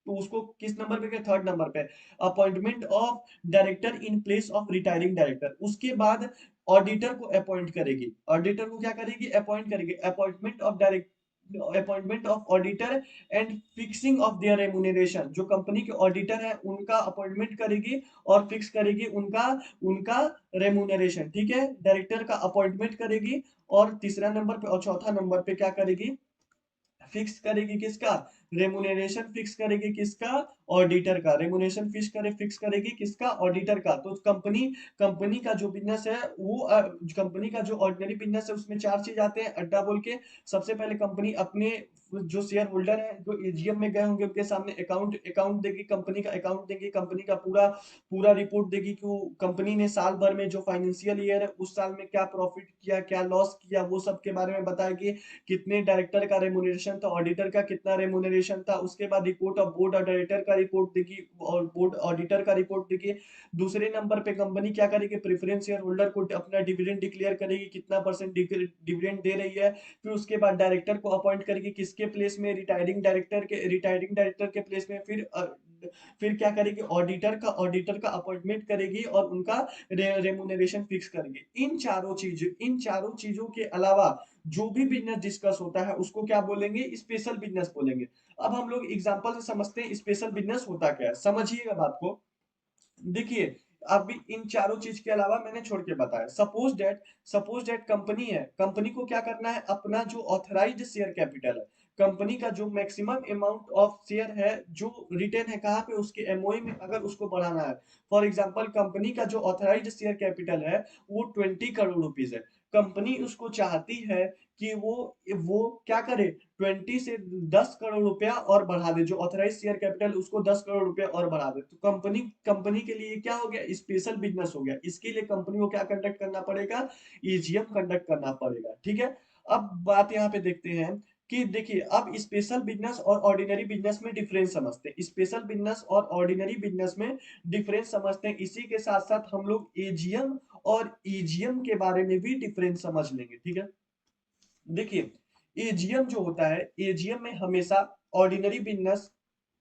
उसको किस नंबर पे, थर्ड नंबर पे, appointment of director in place of retiring director. उसके बाद ऑडिटर को अपॉइंट करेगी, ऑडिटर को क्या करेगी, अपॉइंट करेगी, appointment of auditor and fixing of their remuneration. जो कंपनी के ऑडिटर है उनका अपॉइंटमेंट करेगी और फिक्स करेगी उनका उनका रेम्युनरेशन। ठीक है, डायरेक्टर का अपॉइंटमेंट करेगी, और तीसरा नंबर पे और चौथा नंबर पे क्या करेगी, फिक्स करेगी किसका, रेमुनेरेशन फिक्स करेगी किसका, ऑडिटर का। रेमुनेरेशन फिक्स करेगी किसका, ऑडिटर का। तो कंपनी का जो बिजनेस है वो कंपनी का जो ऑर्डिनरी बिजनेस है उसमें 4 चीज आते हैं अड्डा बोल के। सबसे पहले कंपनी अपने जो शेयर होल्डर है, जो एजीएम में गए होंगे, उनके सामने अकाउंट अकाउंट देगी, कंपनी का अकाउंट देगी, कंपनी का पूरा पूरा रिपोर्ट देगी कि कंपनी ने साल भर में जो फाइनेंशियल ईयर है उस साल में क्या प्रॉफिट किया, क्या लॉस किया, वो सब के बारे में बताएगी। कितने डायरेक्टर का रेमुनरेशन था, ऑडिटर का कितना रेमुनरेशन था। उसके बाद report of board of director का रिपोर्ट देगी और बोर्ड ऑडिटर का रिपोर्ट देगी। दूसरे नंबर पे कंपनी क्या करेगी, प्रेफरेंस शेयर होल्डर को अपना डिविडेंड डिक्लेयर करेगी, कितना परसेंट डिविडेंड दे रही है। फिर उसके बाद डायरेक्टर को अपॉइंट करेगी, किसके प्लेस में, रिटायरिंग डायरेक्टर के प्लेस में। फिर क्या करेगी, ऑडिटर का अपॉइंटमेंट करेगी और उनका रेमुनरेशन फिक्स करेगी। इन चारों चीजों के अलावा जो भी बिजनेस डिस्कस होता है उसको क्या बोलेंगे, स्पेशल बिजनेस बोलेंगे। अब हम लोग एग्जांपल से समझते हैं स्पेशल बिजनेस होता क्या है, समझिएगा बात को। देखिए, अभी इन चारों चीज के अलावा मैंने छोड़ के बताया। सपोज दैट कंपनी है, कंपनी को क्या करना है, अपना जो ऑथराइज्ड शेयर कैपिटल है, कंपनी का जो मैक्सिमम अमाउंट ऑफ शेयर है जो रिटेन है कहाँ पे, उसके एमओई में, अगर उसको बढ़ाना है। फॉर एग्जांपल कंपनी का जो ऑथराइज्ड शेयर कैपिटल है वो 20 करोड़ रुपीज है। कंपनी उसको चाहती है कि वो क्या करे, 20 से 10 करोड़ रुपया और बढ़ा दे, जो ऑथराइज शेयर कैपिटल उसको 10 करोड़ रुपया और बढ़ा दे। तो कंपनी के लिए क्या हो गया, स्पेशल बिजनेस हो गया। इसके लिए कंपनी को क्या कंडक्ट करना पड़ेगा, ईजीएम कंडक्ट करना पड़ेगा। ठीक है, अब बात यहाँ पे देखते हैं कि देखिए, अब स्पेशल बिजनेस और ऑर्डिनरी बिजनेस में डिफरेंस समझते हैं। स्पेशल बिजनेस और ऑर्डिनरी बिजनेस में डिफरेंस समझते हैं, इसी के साथ साथ हम लोग एजीएम और ईजीएम के बारे में भी डिफरेंस समझ लेंगे। ठीक है, देखिए, एजीएम जो होता है, एजीएम में हमेशा ऑर्डिनरी बिजनेस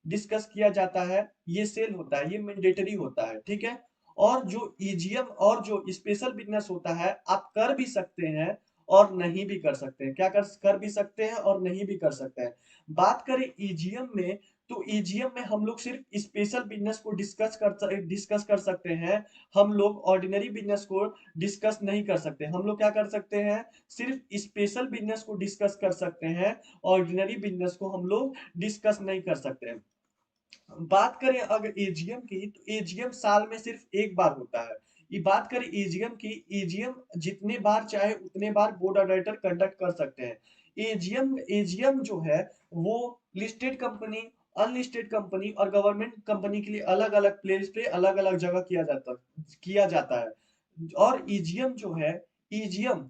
डिस्कस किया जाता है, ये सेल होता है, ये मैंडेटरी होता है। ठीक है, और जो ईजीएम और जो स्पेशल बिजनेस होता है, आप कर भी सकते हैं और नहीं भी कर सकते हैं। क्या कर भी सकते हैं और नहीं भी कर सकते हैं। बात करें ईजीएम में, तो ईजीएम में हम लोग सिर्फ स्पेशल बिजनेस को डिस्कस कर सकते हैं। हम लोग ऑर्डिनरी बिजनेस को डिस्कस नहीं कर सकते। हम लोग क्या कर सकते हैं, सिर्फ स्पेशल बिजनेस को डिस्कस कर सकते हैं, ऑर्डिनरी बिजनेस को हम लोग डिस्कस नहीं कर सकते हैं। बात करें अगर एजीएम की, तो एजीएम साल में सिर्फ एक बार होता है। ये बात करें एजीएम की, एजीएम जितने बार चाहे उतने बार बोर्ड ऑफ डायरेक्टर कंडक्ट कर सकते हैं। एजीएम एजीएम जो है वो लिस्टेड कंपनी, अनलिस्टेड कंपनी और गवर्नमेंट कंपनी के लिए अलग अलग प्लेस पे अलग अलग जगह किया जाता है। और ईजीएम जो है, ईजीएम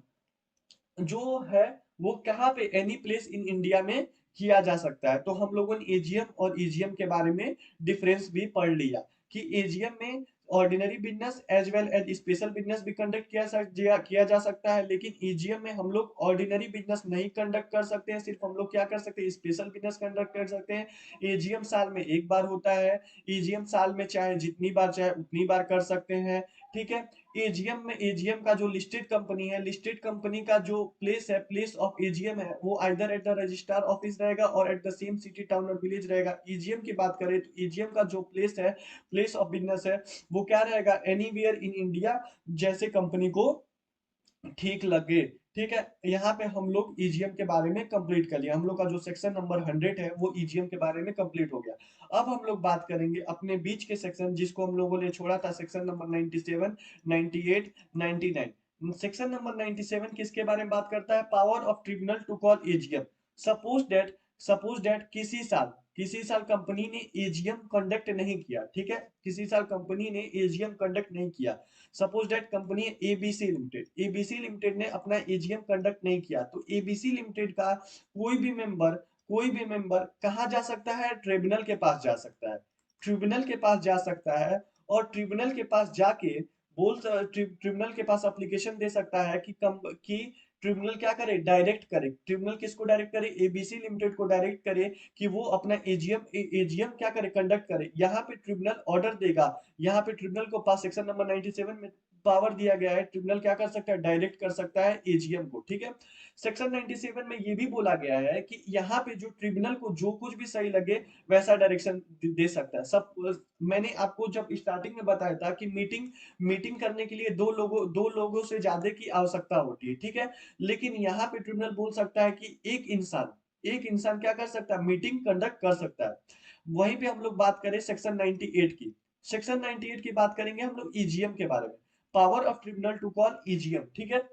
जो है वो कहाँ पे, एनी प्लेस इन इंडिया में किया जा सकता है। तो हम लोगों ने एजीएम और ईजीएम के बारे में डिफरेंस भी पढ़ लिया कि एजीएम में ordinary business as well as special business भी कंडक्ट किया जा सकता है, लेकिन ईजीएम में हम लोग ऑर्डिनरी बिजनेस नहीं कंडक्ट कर सकते हैं, सिर्फ हम लोग क्या कर सकते हैं, स्पेशल बिजनेस कंडक्ट कर सकते हैं। एजीएम साल में एक बार होता है, एजीएम साल में चाहे जितनी बार चाहे उतनी बार कर सकते हैं, ठीक है। एजीएम में एजीएम का जो लिस्टेड कंपनी है, लिस्टेड कंपनी का जो प्लेस है, प्लेस ऑफ एजीएम है, वो either at the registrar office रहेगा और at the same city town or village रहेगा। ईजीएम की बात करें तो ईजीएम का जो प्लेस है, प्लेस ऑफ बिजनेस है, वो क्या रहेगा, एनीवेयर इन इंडिया, जैसे कंपनी को ठीक लगे, ठीक है। यहाँ पे हम लोग ईजीएम के बारे में कंप्लीट कर लिया, हम लोग का जो सेक्शन नंबर 100 है वो ईजीएम के बारे में कंप्लीट हो गया। अब हम लोग बात करेंगे अपने बीच के सेक्शन, जिसको हम लोगों ने छोड़ा था, सेक्शन नंबर 97, 98, 99। सेक्शन नंबर 97 किसके बारे में बात करता है, power of tribunal to call AGM. Suppose that किसी साल कंपनी ने एजीएम कंडक्ट नहीं किया, ठीक है, किसी साल कंपनी ने एजीएम कंडक्ट नहीं किया। Suppose that company ABC limited ने अपना एजीएम कंडक्ट नहीं किया, तो एबीसी लिमिटेड का कोई भी मेंबर कहाँ जा सकता है, ट्रिब्यूनल के पास जा सकता है, ट्रिब्यूनल के पास जा सकता है। और ट्रिब्यूनल के पास जाके ट्रिब्यूनल के पास एप्लीकेशन दे सकता है कि ट्रिब्यूनल क्या करे, डायरेक्ट करे, ट्रिब्यूनल किसको डायरेक्ट करे, एबीसी लिमिटेड को डायरेक्ट करे कि वो अपना एजीएम क्या करे, कंडक्ट करे। यहाँ पे ट्रिब्यूनल ऑर्डर देगा, यहाँ पे ट्रिब्यूनल को पास सेक्शन नंबर 97 में पावर दिया गया है, ट्रिब्यूनल क्या कर सकता है, डायरेक्ट कर सकता है एजीएम को, ठीक है। सेक्शन 97 में ये भी बोला गया है कि यहाँ पे जो ट्रिब्यूनल को जो कुछ भी सही लगे वैसा डायरेक्शन दे सकता है। सब मैंने आपको जब स्टार्टिंग में बताया था कि मीटिंग करने के लिए दो लोगों से ज्यादा की आवश्यकता होती है, ठीक है। लेकिन यहाँ पे ट्रिब्यूनल बोल सकता है कि एक इंसान क्या कर सकता है, मीटिंग कंडक्ट कर सकता है। वहीं पे हम लोग बात करें सेक्शन 98 की, सेक्शन 98 की बात करेंगे हम लोग ईजीएम के बारे में, power of tribunal to call EGM, ठीक है।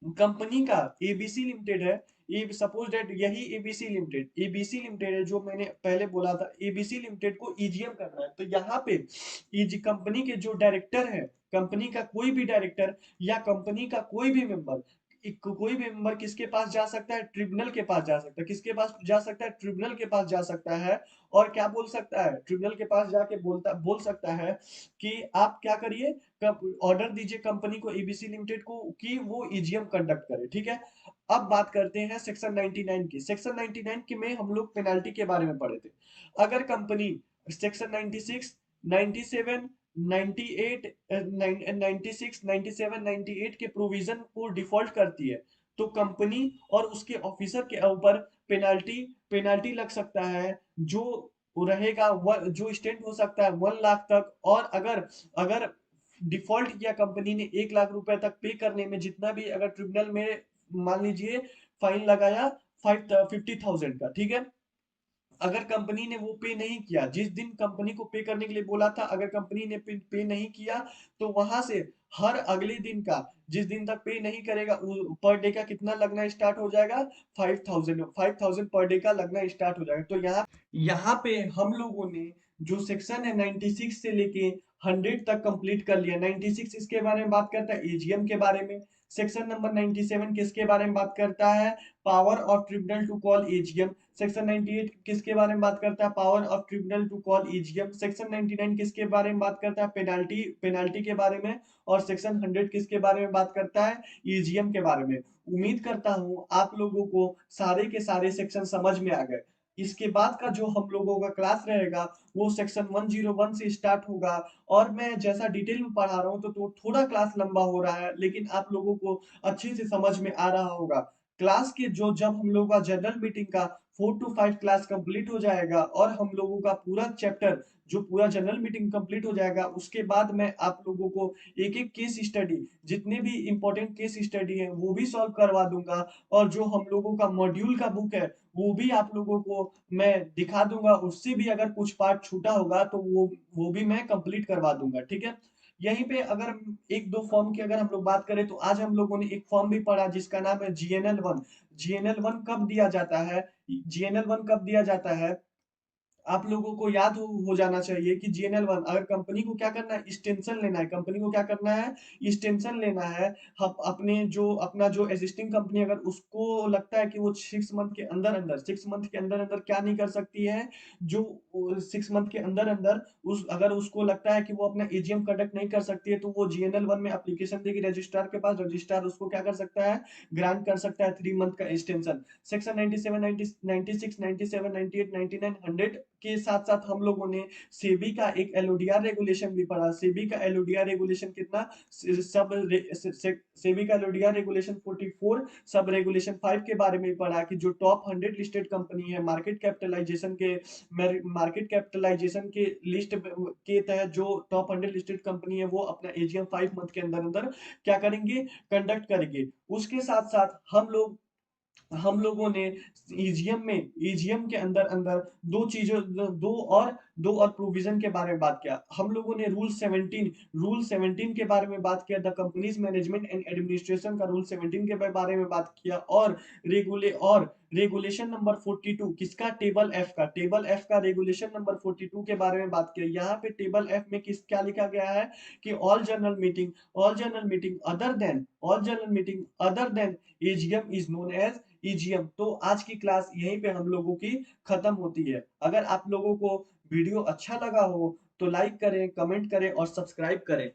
कंपनी का एबीसी लिमिटेड है, ये सपोज दैट यही एबीसी लिमिटेड है, जो मैंने पहले बोला था, एबीसी लिमिटेड को ईजीएम करना है, तो यहाँ पे कंपनी के जो डायरेक्टर है, कंपनी का कोई भी डायरेक्टर या कंपनी का कोई भी मेंबर किसके पास जा सकता है, ट्रिब्यूनल के पास जा सकता है, किसके पास जा सकता है, ट्रिब्यूनल के पास जा सकता है। और क्या बोल सकता है, ट्रिब्यूनल के पास जाके बोल सकता है कि आप क्या करिए, ऑर्डर दीजिए कंपनी को, एबीसी लिमिटेड को, कि वो ईजीएम कंडक्ट करे, ठीक है। अब बात करते हैं सेक्शन 99 की, सेक्शन 99 की में हम लोग पेनाल्टी के बारे में पढ़े थे। अगर कंपनी सेक्शन 96, 97, 98, 96, 97, 98 के प्रोविजन को डिफॉल्ट करती है, तो कंपनी और उसके ऑफिसर के ऊपर पेनाल्टी पेनाल्टी लग सकता है, जो रहेगा जो स्टेंड हो सकता है 1 लाख तक। और अगर अगर डिफॉल्ट किया कंपनी ने 1 लाख रुपए तक पे करने में, जितना भी अगर ट्रिब्यूनल में मान लीजिए फाइन लगाया 50,000 का, ठीक है। अगर कंपनी ने वो पे नहीं किया, जिस दिन कंपनी को पे करने के लिए बोला था, अगर कंपनी ने पे नहीं किया, तो वहां से हर अगले दिन का, जिस दिन तक पे नहीं करेगा, पर डे का कितना लगना स्टार्ट हो जाएगा, 5,000 पर डे का लगना स्टार्ट हो जाएगा। तो यहाँ पे हम लोगों ने जो सेक्शन है 96 से लेके 100 तक कंप्लीट कर लिया। 96 इसके बारे में बात करता है, एजीएम के बारे में। सेक्शन नंबर 97 किसके बारे में बात करता है, power of tribunal to call AGM. Section 98 किसके बारे में बात करता है, power of tribunal to call AGM. Section 99 किसके बारे में बात करता है, पेनाल्टी के बारे में। और सेक्शन 100 किसके बारे में बात करता है, ईजीएम के बारे में। उम्मीद करता हूं आप लोगों को सारे के सारे सेक्शन समझ में आ गए। इसके बाद का जो हम लोगों का क्लास रहेगा वो सेक्शन 101 से स्टार्ट होगा। और मैं जैसा डिटेल में पढ़ा रहा हूँ तो थोड़ा क्लास लंबा हो रहा है, लेकिन आप लोगों को अच्छे से समझ में आ रहा होगा। क्लास के जो जब हम लोग का जनरल मीटिंग का 4 to 5 क्लास कंप्लीट हो जाएगा और हम लोगों का पूरा चैप्टर, जो पूरा जनरल मीटिंग कंप्लीट हो जाएगा, उसके बाद मैं आप लोगों को एक एक केस स्टडी, जितने भी इंपॉर्टेंट केस स्टडी है वो भी सॉल्व करवा दूंगा। और जो हम लोगों का मॉड्यूल का बुक है वो भी आप लोगों को मैं दिखा दूंगा, उससे भी अगर कुछ पार्ट छूटा होगा तो वो भी मैं कंप्लीट करवा दूंगा, ठीक है। यहीं पे अगर एक दो फॉर्म की अगर हम लोग बात करें, तो आज हम लोगों ने एक फॉर्म भी पढ़ा जिसका नाम है जीएनएल 1। जीएनएल 1 कब दिया जाता है, जीएनएल 1 कब दिया जाता है, आप लोगों को याद हो जाना चाहिए कि GNL1 अगर कंपनी को क्या करना है, एक्सटेंशन लेना है। कंपनी को क्या करना है, एक्सटेंशन लेना है। हम अपने जो अपना जो एग्जिस्टिंग कंपनी अगर उसको लगता है कि वो 6 मंथ के अंदर अंदर 6 मंथ के अंदर अंदर क्या नहीं कर सकती है, जो 6 मंथ के अंदर अंदर उस अगर उसको लगता है कि वो अपना एजीएम कंडक्ट नहीं कर सकती है, तो वो GNL1 में एप्लीकेशन देगी रजिस्ट्रार के पास। रजिस्ट्रार उसको क्या कर सकता है, ग्रांट कर सकता है 3 मंथ का एक्सटेंशन। सेक्शन 97, 96, 97, 98, 99, 100 के साथ साथ हम लोगों ने सेबी का एक एलओडीआर रेगुलेशन भी पढ़ा। सेबी का एलओडीआर रेगुलेशन कितना, सब सेबी का एलओडीआर रेगुलेशन 44, सब रेगुलेशन 5 के बारे में पढ़ा कि जो टॉप 100 लिस्टेड कंपनी है, मार्केट कैपिटलाइजेशन के लिस्ट के तहत जो टॉप 100 लिस्टेड कंपनी है, वो अपना एजीएम 5 मंथ के अंदर अंदर क्या करेंगे, कंडक्ट करेंगे। उसके साथ साथ हम लोगों ने ईजीएम के अंदर अंदर दो और प्रोविजन के बारे में बात किया। हम लोगों ने रूल 17 के बारे में बात किया, the companies management and administration का रूल 17 के बारे में बात किया। और रेगुलेशन नंबर 42 किसका, टेबल एफ का रेगुलेशन नंबर 42 के बारे में बात किया। यहाँ पे टेबल एफ में क्या लिखा गया है कि all general meeting other than AGM is known as EGM. तो आज की क्लास यहीं पे हम लोगों की खत्म होती है। अगर आप लोगों को वीडियो अच्छा लगा हो तो लाइक करें, कमेंट करें और सब्सक्राइब करें।